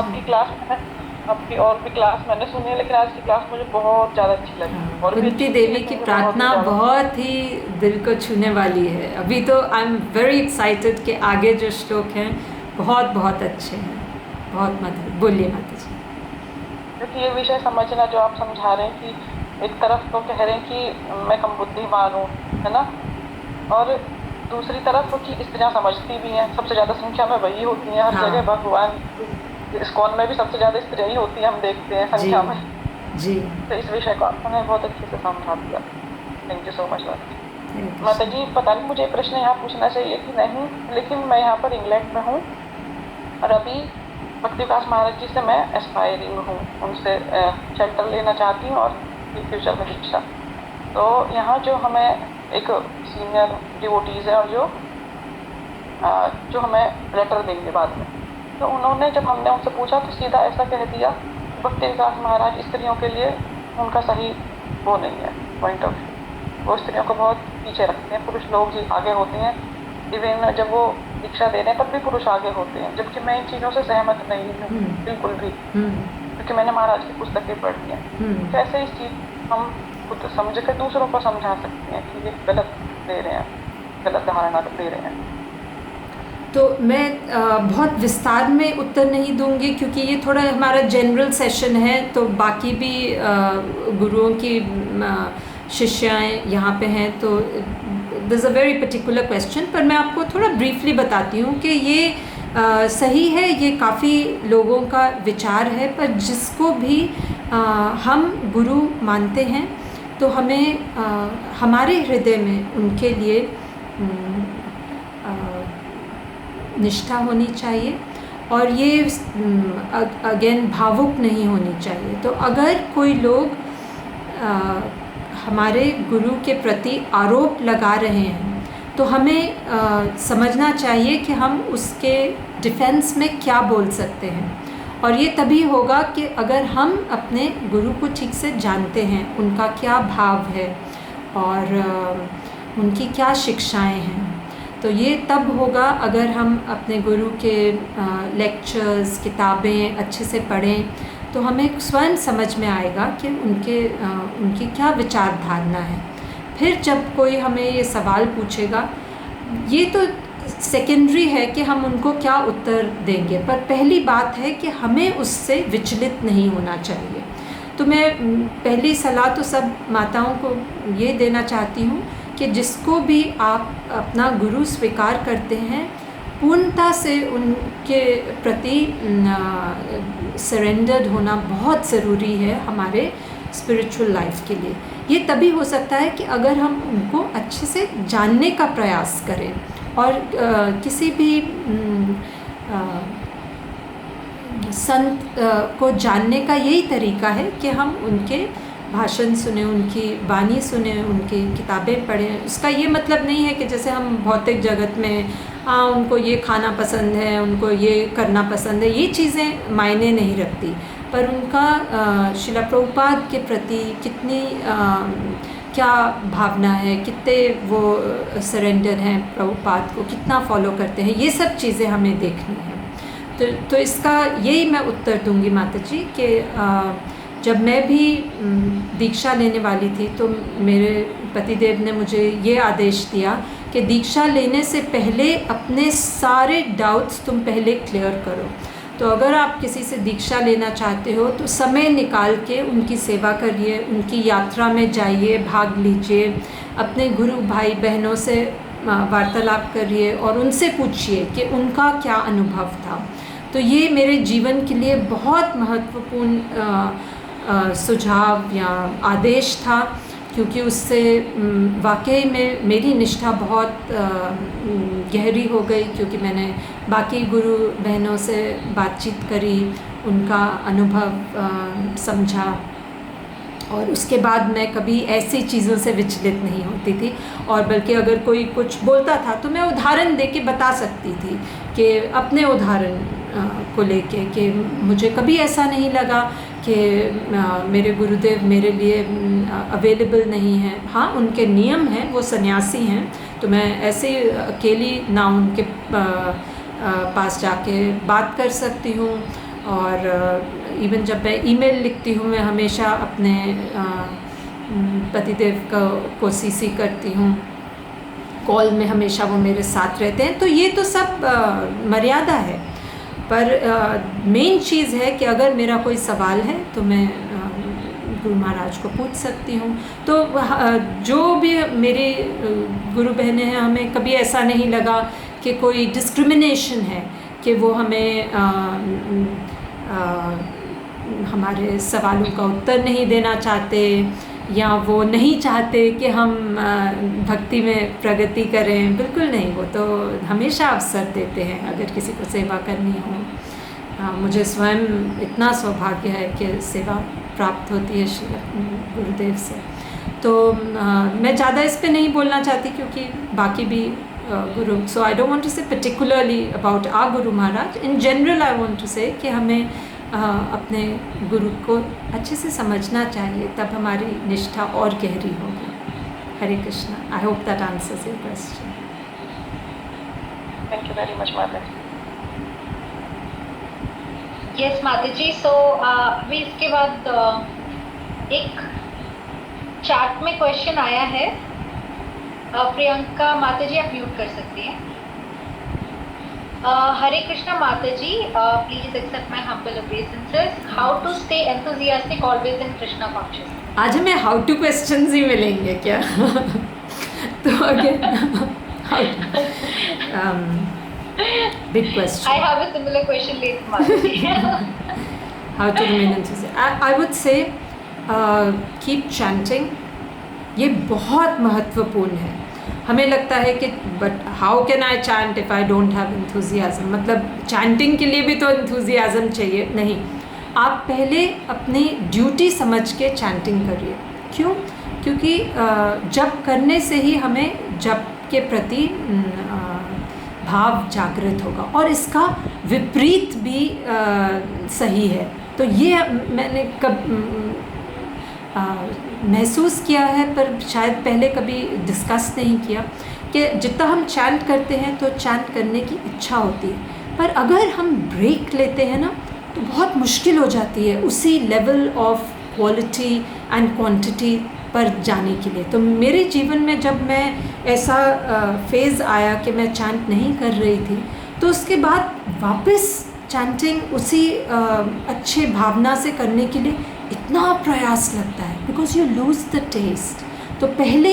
आपकी और भी क्लास मैंने सुनी है, लेकिन आज की क्लास मुझे बहुत ज़्यादा अच्छी लगी। और कुंती देवी की प्रार्थना बहुत ही दिल को छूने वाली है। अभी तो आई एम वेरी एक्साइटेड कि आगे जो श्लोक हैं बहुत बहुत अच्छे हैं, बहुत मधुर। बोलिए माता जी। क्योंकि ये विषय समझना जो आप समझा रहे हैं कि एक तरफ तो कह रहे हैं कि मैं कम बुद्धिमान हूँ, है ना, और दूसरी तरफ कि स्त्रियाँ समझती भी हैं, सबसे ज़्यादा संख्या में वही होती हैं हर जगह, भगवान इस्कॉन में भी सबसे ज़्यादा स्त्रियाँ ही होती हैं, हम देखते हैं संख्या में। जी तो इस विषय को आपने बहुत अच्छे से समझा दिया। Thank you so much Thank you. माता जी। पता नहीं मुझे प्रश्न यहाँ पूछना चाहिए कि नहीं, लेकिन मैं यहाँ पर इंग्लैंड में हूँ और अभी भक्ति विकास महाराज जी से मैं एस्पायरिंग हूँ, उनसे शेल्टर लेना चाहती हूँ और फ्यूचर में दीक्षा। तो यहाँ जो हमें एक सीनियर डिवोटीज़ है और जो हमें लेटर देंगे बाद में, तो उन्होंने जब हमने उनसे पूछा तो सीधा ऐसा कह दिया भक्ति विकास महाराज स्त्रियों के लिए उनका सही वो नहीं है पॉइंट ऑफ व्यू। वो स्त्रियों को बहुत पीछे रखते हैं, पुरुष लोग ही आगे होते हैं। इवन जब वो दीक्षा दे रहे हैं तब भी पुरुष आगे होते हैं, जबकि मैं इन चीज़ों से सहमत नहीं हूँ बिल्कुल भी, क्योंकि मैंने महाराज की पुस्तकें पढ़ी हैं। कैसे इस चीज़ हम खुद समझ कर दूसरों को समझा सकते हैं कि ये गलत दे रहे हैं, गलत धारणा दे रहे हैं। तो मैं बहुत विस्तार में उत्तर नहीं दूंगी क्योंकि ये थोड़ा हमारा जनरल सेशन है, तो बाकी भी गुरुओं की शिष्याएँ यहाँ पे हैं, तो this a very particular question. पर मैं आपको थोड़ा ब्रीफली बताती हूँ कि ये सही है, ये काफ़ी लोगों का विचार है, पर जिसको भी हम गुरु मानते हैं तो हमें हमारे हृदय में उनके लिए निष्ठा होनी चाहिए और ये अगेन भावुक नहीं होनी चाहिए। तो अगर कोई लोग हमारे गुरु के प्रति आरोप लगा रहे हैं तो हमें समझना चाहिए कि हम उसके डिफेंस में क्या बोल सकते हैं, और ये तभी होगा कि अगर हम अपने गुरु को ठीक से जानते हैं, उनका क्या भाव है और उनकी क्या शिक्षाएं हैं। तो ये तब होगा अगर हम अपने गुरु के लेक्चर्स, किताबें अच्छे से पढ़ें, तो हमें स्वयं समझ में आएगा कि उनकी क्या विचारधारणा है। फिर जब कोई हमें ये सवाल पूछेगा, ये तो सेकेंडरी है कि हम उनको क्या उत्तर देंगे, पर पहली बात है कि हमें उससे विचलित नहीं होना चाहिए। तो मैं पहली सलाह तो सब माताओं को ये देना चाहती हूँ कि जिसको भी आप अपना गुरु स्वीकार करते हैं, पूर्णता से उनके प्रति सरेंडर्ड होना बहुत ज़रूरी है हमारे स्पिरिचुअल लाइफ के लिए। ये तभी हो सकता है कि अगर हम उनको अच्छे से जानने का प्रयास करें, और किसी भी संत को जानने का यही तरीका है कि हम उनके भाषण सुने, उनकी वाणी सुने, उनकी किताबें पढ़ें। उसका ये मतलब नहीं है कि जैसे हम भौतिक जगत में उनको ये खाना पसंद है, उनको ये करना पसंद है, ये चीज़ें मायने नहीं रखती, पर उनका शिला प्रभुपाद के प्रति कितनी क्या भावना है, कितने वो सरेंडर हैं प्रभुपाद को, कितना फॉलो करते हैं, ये सब चीज़ें हमें देखनी है। तो इसका यही मैं उत्तर दूंगी माता जी कि जब मैं भी दीक्षा लेने वाली थी तो मेरे पतिदेव ने मुझे ये आदेश दिया कि दीक्षा लेने से पहले अपने सारे डाउट्स तुम पहले क्लियर करो। तो अगर आप किसी से दीक्षा लेना चाहते हो तो समय निकाल के उनकी सेवा करिए, उनकी यात्रा में जाइए, भाग लीजिए, अपने गुरु भाई बहनों से वार्तालाप करिए और उनसे पूछिए कि उनका क्या अनुभव था। तो ये मेरे जीवन के लिए बहुत महत्वपूर्ण सुझाव या आदेश था, क्योंकि उससे वाकई में मेरी निष्ठा बहुत गहरी हो गई, क्योंकि मैंने बाकी गुरु बहनों से बातचीत करी, उनका अनुभव समझा, और उसके बाद मैं कभी ऐसी चीज़ों से विचलित नहीं होती थी। और बल्कि अगर कोई कुछ बोलता था तो मैं उदाहरण दे के बता सकती थी कि अपने उदाहरण को लेके कि मुझे कभी ऐसा नहीं लगा कि मेरे गुरुदेव मेरे लिए अवेलेबल नहीं हैं। हाँ, उनके नियम हैं, वो सन्यासी हैं, तो मैं ऐसे अकेली ना उनके पास जाके बात कर सकती हूँ। और इवन जब मैं ईमेल लिखती हूँ, मैं हमेशा अपने पतिदेव को सीसी करती हूँ, कॉल में हमेशा वो मेरे साथ रहते हैं। तो ये तो सब मर्यादा है, पर मेन चीज़ है कि अगर मेरा कोई सवाल है तो मैं गुरु महाराज को पूछ सकती हूँ। तो जो भी मेरी गुरु बहनें हैं, हमें कभी ऐसा नहीं लगा कि कोई डिस्क्रिमिनेशन है, कि वो हमें हमारे सवालों का उत्तर नहीं देना चाहते, या वो नहीं चाहते कि हम भक्ति में प्रगति करें। बिल्कुल नहीं, वो तो हमेशा अवसर देते हैं अगर किसी को सेवा करनी हो। मुझे स्वयं इतना सौभाग्य है कि सेवा प्राप्त होती है श्री गुरुदेव से। तो मैं ज़्यादा इस पे नहीं बोलना चाहती क्योंकि बाकी भी गुरु, so I don't want to say particularly about our guru Maharaj. In general I want to say कि हमें अपने गुरु को अच्छे से समझना चाहिए, तब हमारी निष्ठा और गहरी होगी। Hare Krishna. I hope that answers your question. Thank you very much माता जी। यस माता जी, सो अभी इसके बाद एक चैट में क्वेश्चन आया है। प्रियंका माता जी, आप म्यूट कर सकती हैं। हरे कृष्णा माता ji, please accept my humble obeisances. How to stay enthusiastic always in Krishna consciousness? आज हमें हाउ टू क्वेश्चंस ही मिलेंगे क्या? तो again big question. I have a similar question later, माता जी। How to remain enthusiastic? I would say keep chanting. ये बहुत महत्वपूर्ण है। हमें लगता है कि but how can I chant if I don't have enthusiasm, मतलब चैंटिंग के लिए भी तो एंथुजियाज़म चाहिए। नहीं, आप पहले अपनी ड्यूटी समझ के चैंटिंग करिए। क्यों? क्योंकि जप करने से ही हमें जप के प्रति भाव जागृत होगा, और इसका विपरीत भी सही है। तो ये मैंने महसूस किया है, पर शायद पहले कभी डिस्कस नहीं किया, कि जितना हम चैंट करते हैं तो चैंट करने की इच्छा होती है, पर अगर हम ब्रेक लेते हैं ना तो बहुत मुश्किल हो जाती है उसी level of quality and quantity पर जाने के लिए। तो मेरे जीवन में जब मैं ऐसा फेज़ आया कि मैं चैंट नहीं कर रही थी, तो उसके बाद वापस चैंटिंग उसी अच्छे भावना से करने के लिए इतना प्रयास लगता है, because you lose the test. तो पहले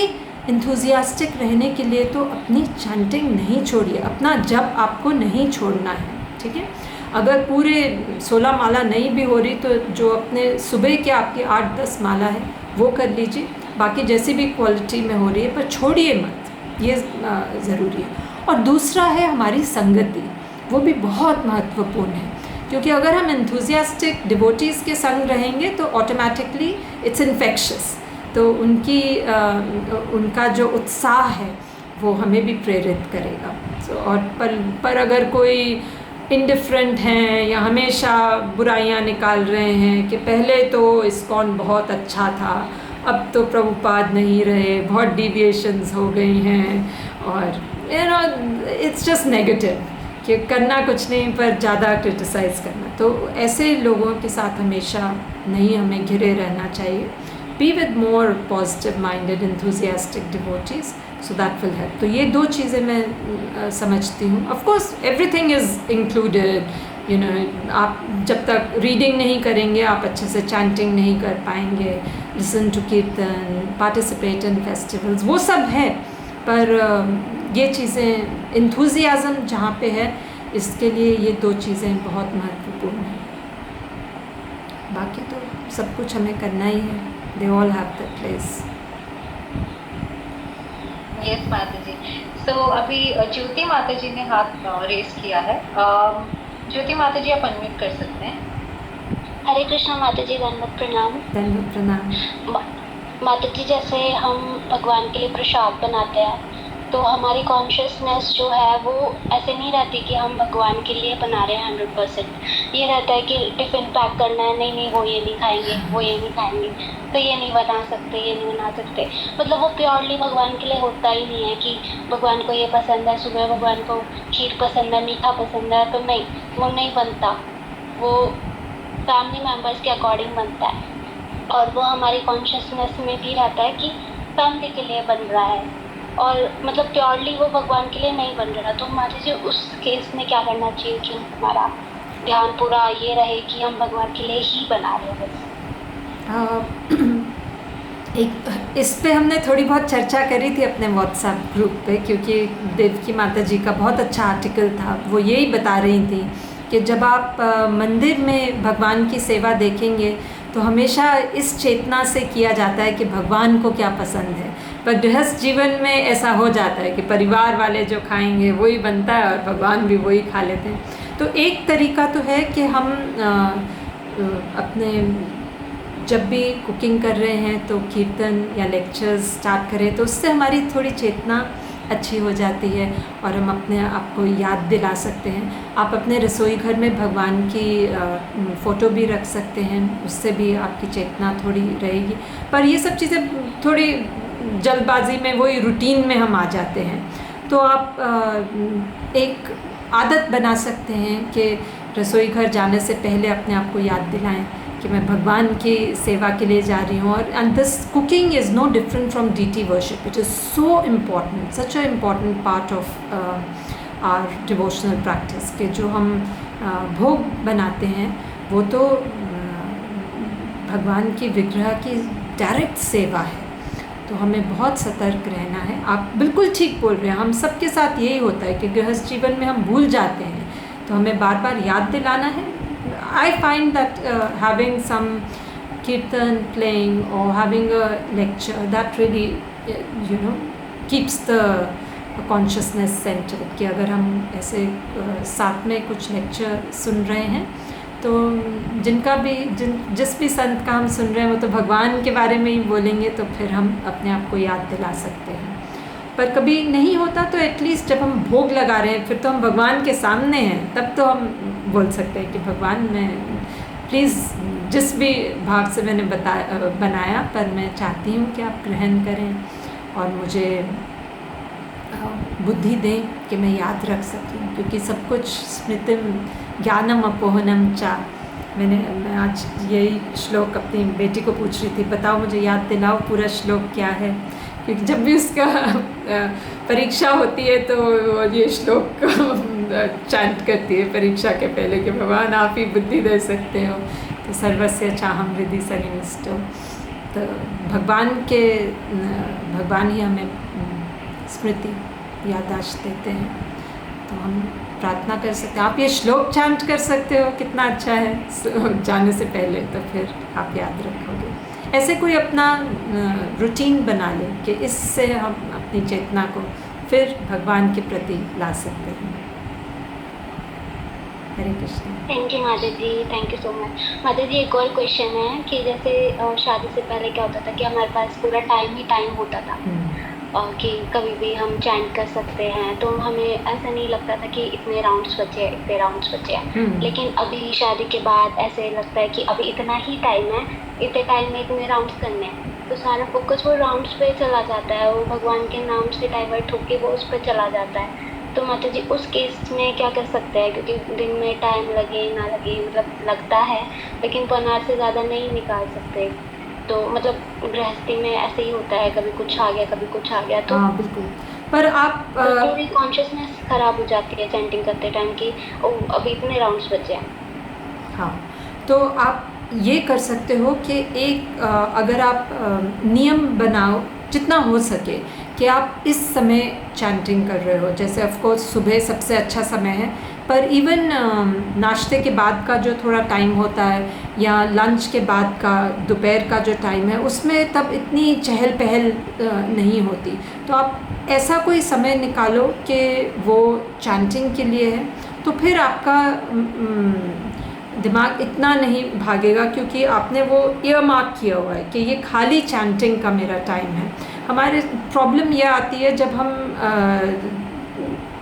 इंथुजियास्टिक रहने के लिए तो अपनी चैंटिंग नहीं छोड़िए, अपना जप आपको नहीं छोड़ना है, ठीक है। अगर पूरे 16 माला नहीं भी हो रही तो जो अपने सुबह के आपकी 8-10 माला है वो कर लीजिए, बाकी जैसी भी क्वालिटी में हो रही है, पर छोड़िए मत, ये ज़रूरी है। और दूसरा है हमारी संगति, वो भी बहुत महत्वपूर्ण है, क्योंकि अगर हम एंथुजियास्टिक डिवोटीज़ के संग रहेंगे तो ऑटोमेटिकली इट्स इन्फेक्शस, तो उनका जो उत्साह है वो हमें भी प्रेरित करेगा। और पर अगर कोई इंडिफरेंट हैं या हमेशा बुराइयां निकाल रहे हैं कि पहले तो इस्कॉन बहुत अच्छा था, अब तो प्रभुपाद नहीं रहे, बहुत डिविएशंस हो गई हैं, और इट्स जस्ट नेगेटिव कि करना कुछ नहीं पर ज़्यादा क्रिटिसाइज़ करना, तो ऐसे लोगों के साथ हमेशा नहीं हमें घिरे रहना चाहिए। Be with more positive minded enthusiastic devotees, so that will help. तो ये 2 चीज़ें मैं समझती हूँ। Of course everything is included, you know, आप जब तक रीडिंग नहीं करेंगे आप अच्छे से चैंटिंग नहीं कर पाएंगे, लिसन टू कीर्तन, पार्टिसिपेट इन फेस्टिवल्स, वो सब है, पर ये चीज़ें एंथुजियाज़म जहाँ पे है इसके लिए ये 2 चीज़ें बहुत महत्वपूर्ण हैं। बाकी तो सब कुछ हमें करना ही है, they all have the place. Yes माता जी। सो अभी ज्योति माता जी ने हाथ रेस किया है। ज्योति माता जी, आप अनम्यूट कर सकते हैं। हरे कृष्णा माता जी, दंडवत प्रणाम। दंडवत प्रणाम। माता जी, जैसे हम भगवान के लिए प्रसाद बनाते हैं तो हमारी कॉन्शियसनेस जो है वो ऐसे नहीं रहती कि हम भगवान के लिए बना रहे हैं 100%। ये रहता है कि टिफ़िन पैक करना है, नहीं वो ये नहीं खाएंगे, वो ये नहीं खाएंगे, तो ये नहीं बना सकते, ये नहीं बना सकते। मतलब वो प्योरली भगवान के लिए होता ही नहीं है कि भगवान को ये पसंद है, सुबह भगवान को खीर पसंद है, मीठा पसंद है, तो नहीं, वो नहीं बनता, वो फैमिली मेम्बर्स के अकॉर्डिंग बनता है। और वो हमारी कॉन्शियसनेस में भी रहता है कि फैमिली के लिए बन रहा है, और मतलब प्योरली वो भगवान के लिए नहीं बन रहा। तो माता जी, उस केस में क्या करना चाहिए कि हमारा ध्यान पूरा ये रहे कि हम भगवान के लिए ही बना रहे हैं? एक इस पे हमने थोड़ी बहुत चर्चा करी थी अपने व्हाट्सएप ग्रुप पे, क्योंकि देवकी माता जी का बहुत अच्छा आर्टिकल था, वो यही बता रही थी कि जब आप मंदिर में भगवान की सेवा देखेंगे तो हमेशा इस चेतना से किया जाता है कि भगवान को क्या पसंद है। पर गृहस्थ जीवन में ऐसा हो जाता है कि परिवार वाले जो खाएंगे वही बनता है और भगवान भी वही खा लेते हैं। तो एक तरीका तो है कि हम अपने जब भी कुकिंग कर रहे हैं तो कीर्तन या लेक्चर्स स्टार्ट करें तो उससे हमारी थोड़ी चेतना अच्छी हो जाती है और हम अपने आप को याद दिला सकते हैं। आप अपने रसोई घर में भगवान की फ़ोटो भी रख सकते हैं, उससे भी आपकी चेतना थोड़ी रहेगी। पर ये सब चीज़ें थोड़ी जल्दबाजी में, वही रूटीन में हम आ जाते हैं। तो आप एक आदत बना सकते हैं कि रसोई घर जाने से पहले अपने आप को याद दिलाएं कि मैं भगवान की सेवा के लिए जा रही हूँ। और and this cooking is no different from deity worship. It is so important, such a important part of our devotional practice कि जो हम भोग बनाते हैं वो तो भगवान की विग्रह की डायरेक्ट सेवा है। तो हमें बहुत सतर्क रहना है। आप बिल्कुल ठीक बोल रहे हैं, हम सबके साथ यही होता है कि गृहस्थ जीवन में हम भूल जाते हैं, तो हमें बार बार याद दिलाना है। I find that having some kirtan playing or having a lecture, that really keeps the consciousness centered। कि अगर हम ऐसे साथ में कुछ लेक्चर सुन रहे हैं तो जिस भी संत का हम सुन रहे हैं वो तो भगवान के बारे में ही बोलेंगे, तो फिर हम अपने आप को याद दिला सकते हैं। पर कभी नहीं होता तो एटलीस्ट जब हम भोग लगा रहे हैं फिर तो हम भगवान के सामने हैं, तब तो हम बोल सकते हैं कि भगवान मैं प्लीज़ जिस भी भाव से मैंने बनाया, पर मैं चाहती हूँ कि आप ग्रहण करें और मुझे बुद्धि दें कि मैं याद रख सकूँ। क्योंकि सब कुछ स्मृतिम ज्ञानम अपोहनम चा। मैं आज यही श्लोक अपनी बेटी को पूछ रही थी, बताओ मुझे याद दिलाओ पूरा श्लोक क्या है। क्योंकि जब भी उसका परीक्षा होती है तो ये श्लोक चैंट करती है परीक्षा के पहले कि भगवान आप ही बुद्धि दे सकते हो। तो सर्वस्य चाहम हृदि सन्निविष्टो। तो भगवान ही हमें स्मृति याददाश्त देते हैं। तो हम प्रार्थना कर सकते हैं। आप ये श्लोक चैंट कर सकते हो, कितना अच्छा है जाने से पहले, तो फिर आप याद रखोगे। ऐसे कोई अपना रूटीन बना ले कि इससे हम अपनी चेतना को फिर भगवान के प्रति ला सकते हैं। हरे कृष्ण। थैंक यू माता ji, thank you so much. माता जी एक और क्वेश्चन है कि जैसे शादी से पहले क्या होता था कि हमारे पास पूरा टाइम होता था कि कभी भी हम चैंट कर सकते हैं, तो हमें ऐसा नहीं लगता था कि इतने राउंड्स बचे हैं। लेकिन अभी शादी के बाद ऐसे लगता है कि अभी इतना ही टाइम है, इतने टाइम में इतने राउंड्स करने हैं, तो सारा फोकस वो राउंड्स पे चला जाता है, वो भगवान के नाम से डाइवर्ट होके वो उस पर चला जाता है। तो माता जी उस केस में क्या कर सकते हैं? क्योंकि दिन में टाइम लगे ना लगे, मतलब लगता है, लेकिन 1 आवर से ज़्यादा नहीं निकाल सकते। तो मतलब गृहस्थी में ऐसे ही होता है, कभी कुछ आ गया कभी कुछ आ गया। तो हाँ बिल्कुल। पर आप पूरी कॉन्शियसनेस खराब हो जाती है चैंटिंग करते टाइम की अभी इतने राउंड्स बचे हैं। हाँ, तो आप ये कर सकते हो कि एक अगर आप नियम बनाओ जितना हो सके कि आप इस समय चैंटिंग कर रहे हो। जैसे ऑफ कोर्स सुबह सबसे अच्छा समय है, पर इवन नाश्ते के बाद का जो थोड़ा टाइम होता है या लंच के बाद का दोपहर का जो टाइम है उसमें तब इतनी चहल पहल नहीं होती। तो आप ऐसा कोई समय निकालो कि वो चैंटिंग के लिए है, तो फिर आपका दिमाग इतना नहीं भागेगा क्योंकि आपने वो ईयर मार्क किया हुआ है कि ये खाली चैंटिंग का मेरा टाइम है। हमारे प्रॉब्लम यह आती है जब हम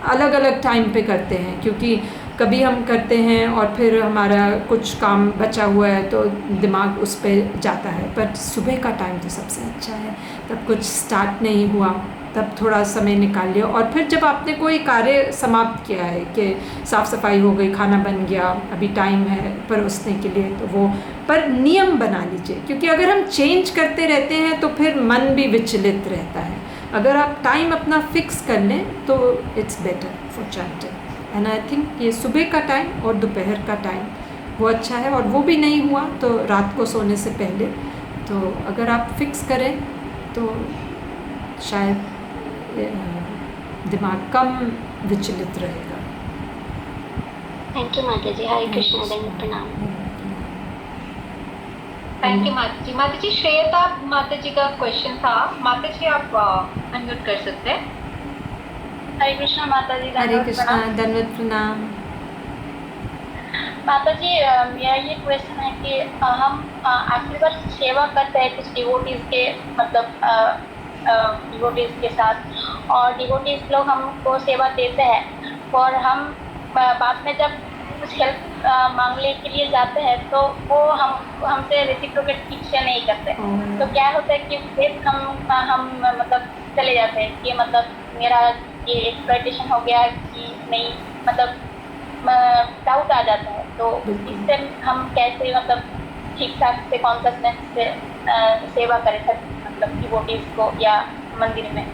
अलग अलग टाइम पे करते हैं, क्योंकि कभी हम करते हैं और फिर हमारा कुछ काम बचा हुआ है तो दिमाग उस पर जाता है। पर सुबह का टाइम तो सबसे अच्छा है, तब कुछ स्टार्ट नहीं हुआ, तब थोड़ा समय निकाल लिया। और फिर जब आपने कोई कार्य समाप्त किया है कि साफ़ सफाई हो गई, खाना बन गया, अभी टाइम है परोसने के लिए, तो वो पर नियम बना लीजिए। क्योंकि अगर हम चेंज करते रहते हैं तो फिर मन भी विचलित रहता है। अगर आप टाइम अपना फिक्स कर लें तो it's better for chanting. And I think ये सुबह का टाइम और दोपहर का टाइम वो अच्छा है। और वो भी नहीं हुआ तो रात को सोने से पहले, तो अगर आप फिक्स करें तो शायद दिमाग कम विचलित रहेगा। थैंक यू माता जी। हरे कृष्णा, दंड प्रणाम। थैंक यू माता जी। माता जी श्रेयता माता जी का क्वेश्चन था, माता जी आप अनम्यूट कर सकते हैं। हरे कृष्णा माता जी, हरे दंडवत कृष्णा, प्रणाम। दंडवत प्रणाम। माता जी मेरा ये क्वेश्चन है कि हम आखिरी बार सेवा करते हैं कुछ डिवोटीज के, मतलब डिवोटीज के साथ, और डिवोटीज लोग हमको सेवा देते हैं, और हम बाद में जब कुछ हेल्प मांगने के लिए जाते हैं तो वो हमसे रेसिप्रोकेट ठीक से नहीं करते। तो क्या होता है कि फिर हम मतलब चले जाते हैं कि मतलब मेरा ये एक्सप्लॉयटेशन हो गया कि नहीं, मतलब डाउट आ जाता है। तो इससे हम कैसे मतलब ठीक ठाक से कॉन्शसनेस से सेवा करें मतलब डिवोटीज को या मंदिर में।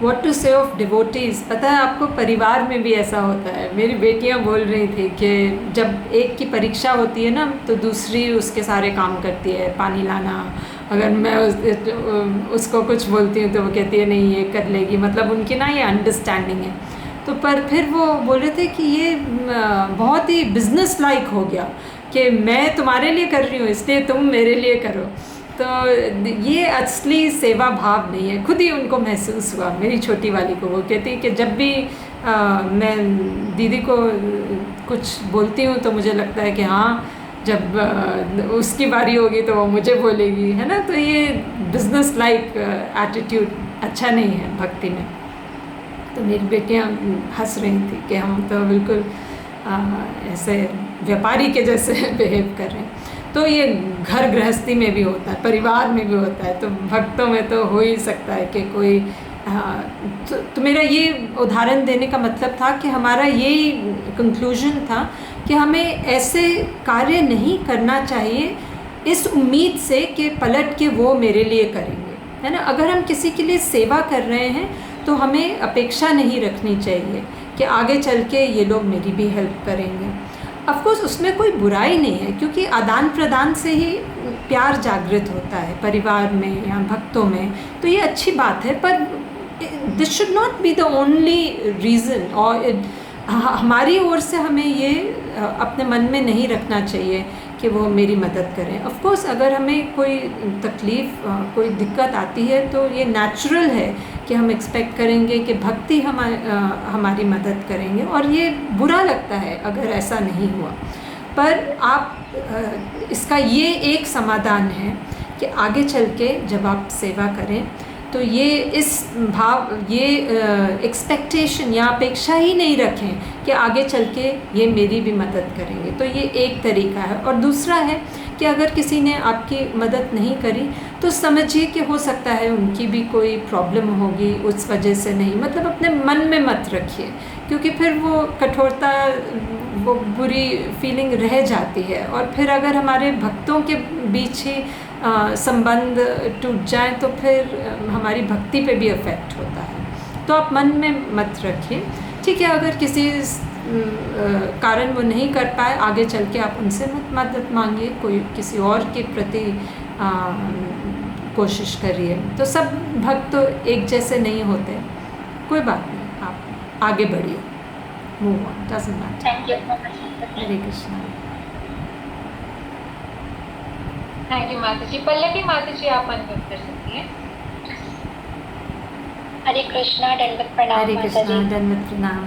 व्हाट टू से ऑफ डिवोटीज़, पता है आपको परिवार में भी ऐसा होता है। मेरी बेटियां बोल रही थी कि जब एक की परीक्षा होती है ना तो दूसरी उसके सारे काम करती है, पानी लाना, अगर मैं उसको कुछ बोलती हूँ तो वो कहती है नहीं ये कर लेगी, मतलब उनकी ना ये अंडरस्टैंडिंग है। तो पर फिर वो बोल रहे थे कि ये बहुत ही बिजनेस लाइक हो गया कि मैं तुम्हारे लिए कर रही हूँ इसलिए तुम मेरे लिए करो। तो ये असली सेवा भाव नहीं है, खुद ही उनको महसूस हुआ। मेरी छोटी वाली को वो कहती है कि जब भी मैं दीदी को कुछ बोलती हूँ तो मुझे लगता है कि हाँ जब उसकी बारी होगी तो वो मुझे बोलेगी, है ना। तो ये बिजनेस लाइक एटीट्यूड अच्छा नहीं है भक्ति में। तो मेरी बेटियाँ हंस रही थी कि हम तो बिल्कुल ऐसे व्यापारी के जैसे बिहेव कर रहे हैं। तो ये घर गृहस्थी में भी होता है, परिवार में भी होता है, तो भक्तों में तो हो ही सकता है कि कोई तो मेरा ये उदाहरण देने का मतलब था कि हमारा यही कंक्लूजन था कि हमें ऐसे कार्य नहीं करना चाहिए इस उम्मीद से कि पलट के वो मेरे लिए करेंगे, है ना। अगर हम किसी के लिए सेवा कर रहे हैं तो हमें अपेक्षा नहीं रखनी चाहिए कि आगे चल के ये लोग मेरी भी हेल्प करेंगे। ऑफ कोर्स उसमें कोई बुराई नहीं है, क्योंकि आदान प्रदान से ही प्यार जागृत होता है परिवार में या भक्तों में, तो ये अच्छी बात है। पर this should not be the only reason, और हमारी ओर से हमें ये अपने मन में नहीं रखना चाहिए कि वो मेरी मदद करें। ऑफ कोर्स अगर हमें कोई तकलीफ़ कोई दिक्कत आती है तो ये नेचुरल है कि हम एक्सपेक्ट करेंगे कि भक्ति हमारी मदद करेंगे, और ये बुरा लगता है अगर ऐसा नहीं हुआ। पर आप इसका ये एक समाधान है कि आगे चल के जब आप सेवा करें तो ये इस भाव ये एक्सपेक्टेशन या अपेक्षा ही नहीं रखें कि आगे चल के ये मेरी भी मदद करेंगे। तो ये एक तरीका है। और दूसरा है कि अगर किसी ने आपकी मदद नहीं करी तो समझिए कि हो सकता है उनकी भी कोई प्रॉब्लम होगी, उस वजह से नहीं, मतलब अपने मन में मत रखिए, क्योंकि फिर वो कठोरता, वो बुरी फीलिंग रह जाती है। और फिर अगर हमारे भक्तों के बीच ही संबंध टूट जाए तो फिर हमारी भक्ति पे भी अफेक्ट होता है। तो आप मन में मत रखिए, ठीक है। अगर किसी कारण वो नहीं कर पाए, आगे चल के आप उनसे मदद मांगिए, कोई किसी और के प्रति कोशिश करिए। तो सब भक्त तो एक जैसे नहीं होते, कोई बात नहीं, आप आगे बढ़िए, move on, doesn't matter. Thank you. Hare Krishna. Thank you माता जी। पल्लवी माता जी आप अनम्यूट कर सकती हैं। हरे कृष्णा, दंडवत प्रणाम हरे माता कृष्णा, जी। दंडवत प्रणाम।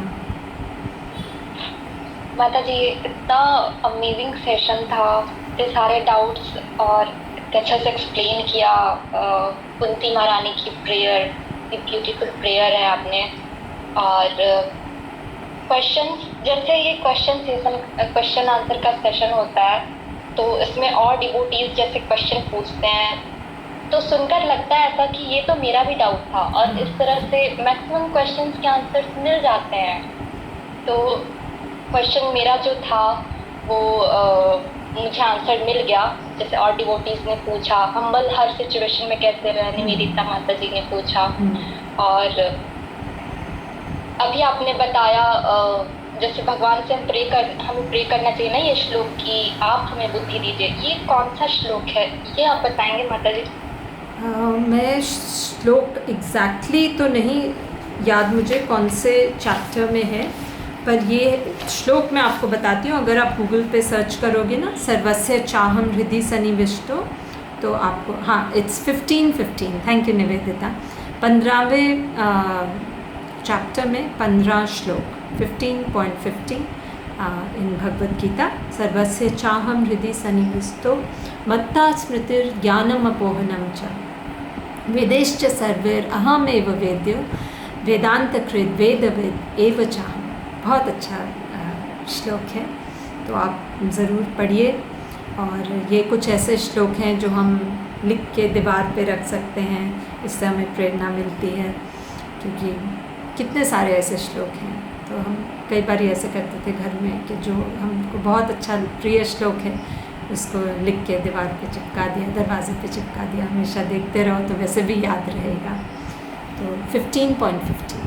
माता जी इतना अमेजिंग सेशन था, इतने सारे डाउट्स और इतने अच्छे से एक्सप्लेन किया। कुंती महारानी की प्रेयर, ब्यूटीफुल प्रेयर है आपने। और क्वेश्चंस, जैसे ये क्वेश्चन आंसर का सेशन होता है तो इसमें और डिवोटीज जैसे क्वेश्चन पूछते हैं तो सुनकर लगता है ऐसा कि ये तो मेरा भी डाउट था, और इस तरह से मैक्सिमम क्वेश्चंस के आंसर्स मिल जाते हैं। तो क्वेश्चन मेरा जो था वो मुझे आंसर मिल गया। जैसे और डिवोटीज ने पूछा हम्बल हर सिचुएशन में कैसे रहने, निवेदिता माता जी ने पूछा। और अभी आपने बताया जैसे भगवान से हमें प्रे करना चाहिए ना, ये श्लोक कि आप हमें बुद्धि दीजिए, ये कौन सा श्लोक है, ये आप बताएंगे माता जी? मैं श्लोक एग्जैक्टली तो नहीं याद मुझे कौन से चैप्टर में है, पर ये श्लोक मैं आपको बताती हूँ। अगर आप गूगल पे सर्च करोगे ना, सर्वस्य चाहम हृदि सन्निविष्टो, तो आपको, हाँ, इट्स 15:15। Thank you Nivedita. 15वें चैप्टर में 15 श्लोक, 15.15 इन भगवद गीता। सर्वस्य चाहम हृदि सन्निविष्टो मत्ता स्मृतिर ज्ञानम अपोहनम च वेदैश्च सर्वैर अहमेव वेद्यो वेदांत कृत वेदविद एव चाहम। बहुत अच्छा श्लोक है, तो आप ज़रूर पढ़िए। और ये कुछ ऐसे श्लोक हैं जो हम लिख के दीवार पे रख सकते हैं, इससे हमें प्रेरणा मिलती है, क्योंकि कितने सारे ऐसे श्लोक हैं। तो हम कई बार ऐसे करते थे घर में कि जो हमको बहुत अच्छा प्रिय श्लोक है उसको लिख के दीवार पे चिपका दिया, दरवाजे पे चिपका दिया, हमेशा देखते रहो तो वैसे भी याद रहेगा। तो 15.15।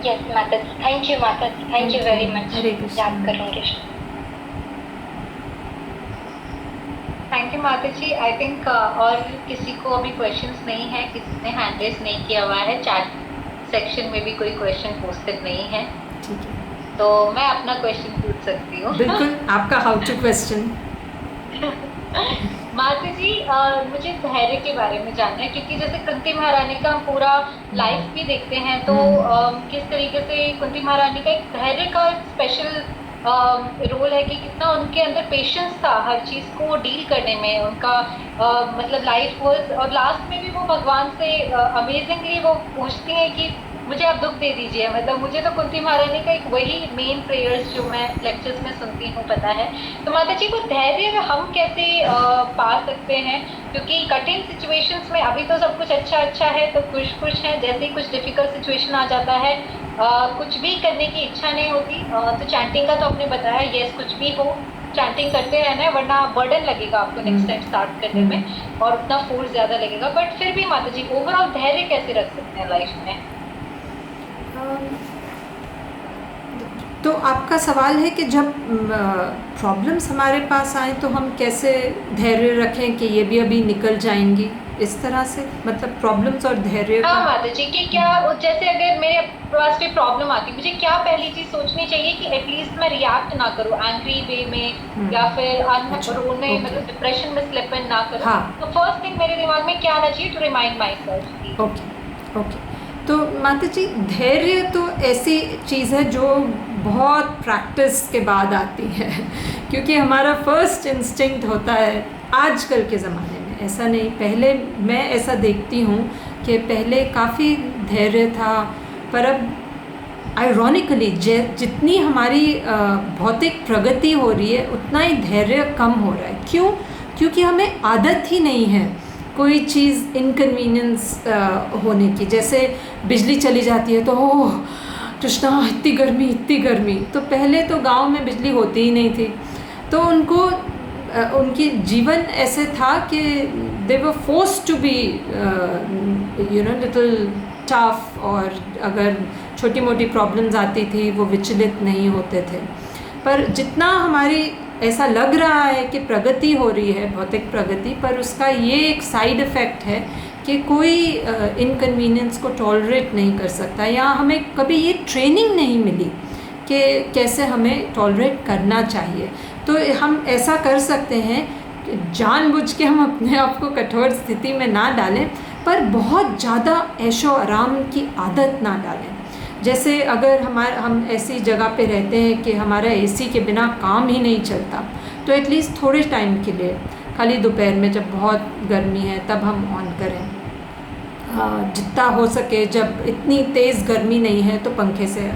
यस माता जी, थैंक यू माता ji, thank you very much, हरे कृष्ण। याद करूँगी। थैंक यू माता जी। आई थिंक और किसी को अभी क्वेश्चंस नहीं है, किसी ने हैंड रेज नहीं किया हुआ है, चैट सेक्शन में भी कोई क्वेश्चन पोस्टेड नहीं है, ठीक है, तो मैं अपना क्वेश्चन पूछ सकती हूँ। बिल्कुल, आपका हाउ टू क्वेश्चन। माता जी, मुझे धैर्य के बारे में जानना है, क्योंकि जैसे कुंती महारानी का हम पूरा लाइफ भी देखते हैं, तो किस तरीके से कुंती महारानी का एक धैर्य का स्पेशल रोल है कि कितना उनके अंदर पेशेंस था हर चीज़ को डील करने में, उनका मतलब लाइफ वॉज, और लास्ट में भी वो भगवान से अमेजिंगली वो पूछती हैं कि मुझे आप दुख दे दीजिए। मतलब मुझे तो कुंती महारानी का एक वही मेन प्रेयर्स जो मैं लेक्चर्स में सुनती हूँ पता है। तो माता जी, वो धैर्य हम कैसे पा सकते हैं, क्योंकि कठिन सिचुएशंस में अभी तो सब कुछ अच्छा है, तो खुश हैं, जैसे ही कुछ डिफिकल्ट सिचुएशन आ जाता है कुछ भी करने की इच्छा नहीं होती। तो चैंटिंग का तो आपने बताया, यस, कुछ भी हो चैंटिंग करते रहना है, वरना बर्डन लगेगा आपको नेक्स्ट टाइम स्टार्ट करने में, और उतना फोर्स ज़्यादा लगेगा। बट फिर भी माता जी, ओवरऑल धैर्य कैसे रख सकते हैं लाइफ में? तो आपका सवाल है कि जब प्रॉब्लम्स हमारे पास आए तो हम कैसे धैर्य रखें कि ये भी अभी निकल जाएंगी, इस तरह से, मतलब प्रॉब्लम्स और धैर्य हाँ का। माता जी, कि क्या जैसे अगर मेरे पास कोई प्रॉब्लम आती है, मुझे क्या पहली चीज सोचनी चाहिए कि एटलीस्ट मैं रिएक्ट ना करूँ एंग्री वे में, या फिर रोने, मतलब डिप्रेशन में स्लिप इन ना करूँ। हाँ। तो फर्स्ट थिंग मेरे दिमाग में क्या आना चाहिए to remind myself? Okay. तो माता जी, धैर्य तो ऐसी चीज़ है जो बहुत प्रैक्टिस के बाद आती है, क्योंकि हमारा फर्स्ट इंस्टिंक्ट होता है आजकल के ज़माने में, ऐसा नहीं, पहले मैं ऐसा देखती हूँ कि पहले काफ़ी धैर्य था, पर अब आयरॉनिकली जितनी हमारी भौतिक प्रगति हो रही है उतना ही धैर्य कम हो रहा है। क्यों? क्योंकि हमें आदत ही नहीं है कोई चीज़ इनकन्वीनियंस होने की। जैसे बिजली चली जाती है तो ओह कृष्णा, इतनी गर्मी। तो पहले तो गांव में बिजली होती ही नहीं थी, तो उनकी जीवन ऐसे था कि they were forced to be little tough, और अगर छोटी मोटी प्रॉब्लम्स आती थी वो विचलित नहीं होते थे। पर जितना हमारी ऐसा लग रहा है कि प्रगति हो रही है, भौतिक प्रगति, पर उसका ये एक साइड इफ़ेक्ट है कि कोई इनकन्वीनियंस को टॉलरेट नहीं कर सकता, या हमें कभी ये ट्रेनिंग नहीं मिली कि कैसे हमें टॉलरेट करना चाहिए। तो हम ऐसा कर सकते हैं कि जानबूझ के हम अपने आप को कठोर स्थिति में ना डालें, पर बहुत ज़्यादा ऐशो आराम की आदत ना डालें। जैसे अगर हम ऐसी जगह पे रहते हैं कि हमारा एसी के बिना काम ही नहीं चलता, तो एटलीस्ट थोड़े टाइम के लिए, खाली दोपहर में जब बहुत गर्मी है तब हम ऑन करें। जितना हो सके जब इतनी तेज़ गर्मी नहीं है तो पंखे से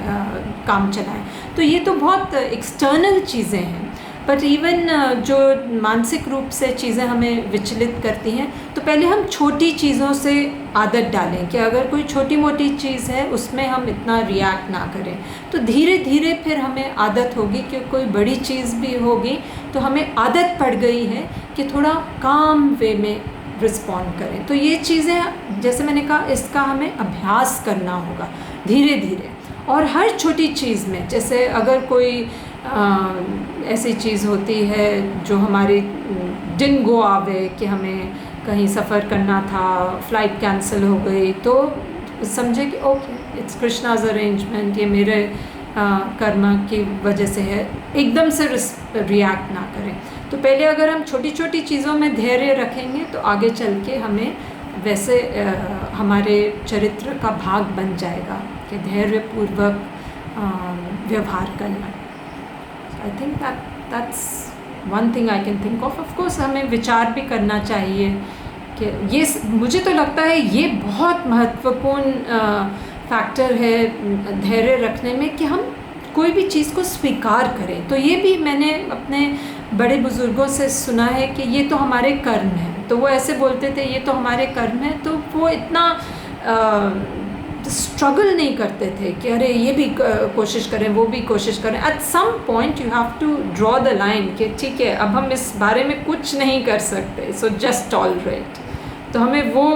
काम चलाएं। तो ये तो बहुत एक्सटर्नल चीज़ें हैं, बट इवन जो मानसिक रूप से चीज़ें हमें विचलित करती हैं, तो पहले हम छोटी चीज़ों से आदत डालें कि अगर कोई छोटी मोटी चीज़ है उसमें हम इतना रिएक्ट ना करें, तो धीरे धीरे फिर हमें आदत होगी कि कोई बड़ी चीज़ भी होगी तो हमें आदत पड़ गई है कि थोड़ा काम वे में रिस्पॉन्ड करें। तो ये चीज़ें, जैसे मैंने कहा, इसका हमें अभ्यास करना होगा धीरे धीरे। और हर छोटी चीज़ में, जैसे अगर कोई ऐसी चीज़ होती है जो हमारी डिडंट गो अवे, कि हमें कहीं सफ़र करना था, फ़्लाइट कैंसिल हो गई, तो समझे कि ओके इट्स कृष्णाज अरेंजमेंट, ये मेरे कर्म की वजह से है, एकदम से रिएक्ट ना करें। तो पहले अगर हम छोटी छोटी चीज़ों में धैर्य रखेंगे तो आगे चल के हमें वैसे हमारे चरित्र का भाग बन जाएगा कि धैर्यपूर्वक व्यवहार करना। I think that's one thing I can think of course हमें विचार भी करना चाहिए कि ये, मुझे तो लगता है ये बहुत महत्वपूर्ण फैक्टर है धैर्य रखने में कि हम कोई भी चीज़ को स्वीकार करें। तो ये भी मैंने अपने बड़े बुज़ुर्गों से सुना है कि ये तो हमारे कर्म हैं, तो वो ऐसे बोलते थे ये तो हमारे कर्म हैं, तो वो इतना स्ट्रगल नहीं करते थे कि अरे ये भी कोशिश करें वो भी कोशिश करें। At some point you have to draw the line कि ठीक है अब हम इस बारे में कुछ नहीं कर सकते, सो जस्ट टॉलरेट। तो हमें वो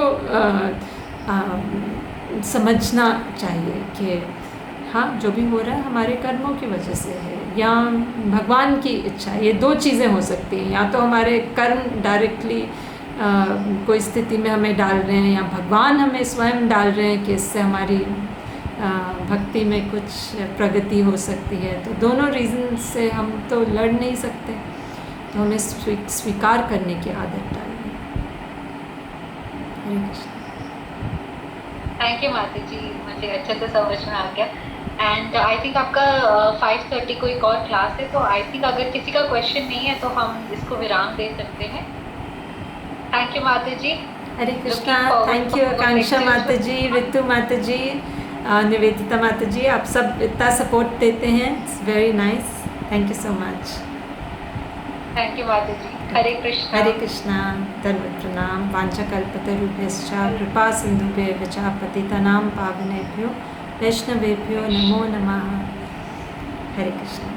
समझना चाहिए कि हाँ जो भी हो रहा है हमारे कर्मों की वजह से है या भगवान की इच्छा है। ये दो चीज़ें हो सकती हैं, या तो हमारे कर्म डायरेक्टली कोई स्थिति में हमें डाल रहे हैं या भगवान हमें स्वयं डाल रहे हैं कि इससे हमारी भक्ति में कुछ प्रगति हो सकती है। तो दोनों रीज़न से हम तो लड़ नहीं सकते, तो हमें स्वीकार करने की आदत डालनी। हरे कृष्ण। थैंक यू माता जी, मुझे अच्छे से समझ में आ गया। एंड आई थिंक आपका 5:30 को एक और क्लास है, तो आई थिंक अगर किसी का क्वेश्चन नहीं है तो हम इसको विराम दे सकते हैं। थैंक यू माता जी। हरे कृष्णा। थैंक यू आकांक्षा माता जी, ऋतु माता जी, निवेदिता माता जी, आप सब इतना सपोर्ट देते हैं, it's very nice. Thank you so much. Thank you माता जी। हरे कृष्णा। हरे कृष्णा। धन्यवाद। प्रणाम। वाञ्छाकल्पतरुभ्यश्च कृपा सिन्धुभ्यः च पतितानां पावनेभ्यो वैष्णवेभ्यो नमो नमः। हरे कृष्णा।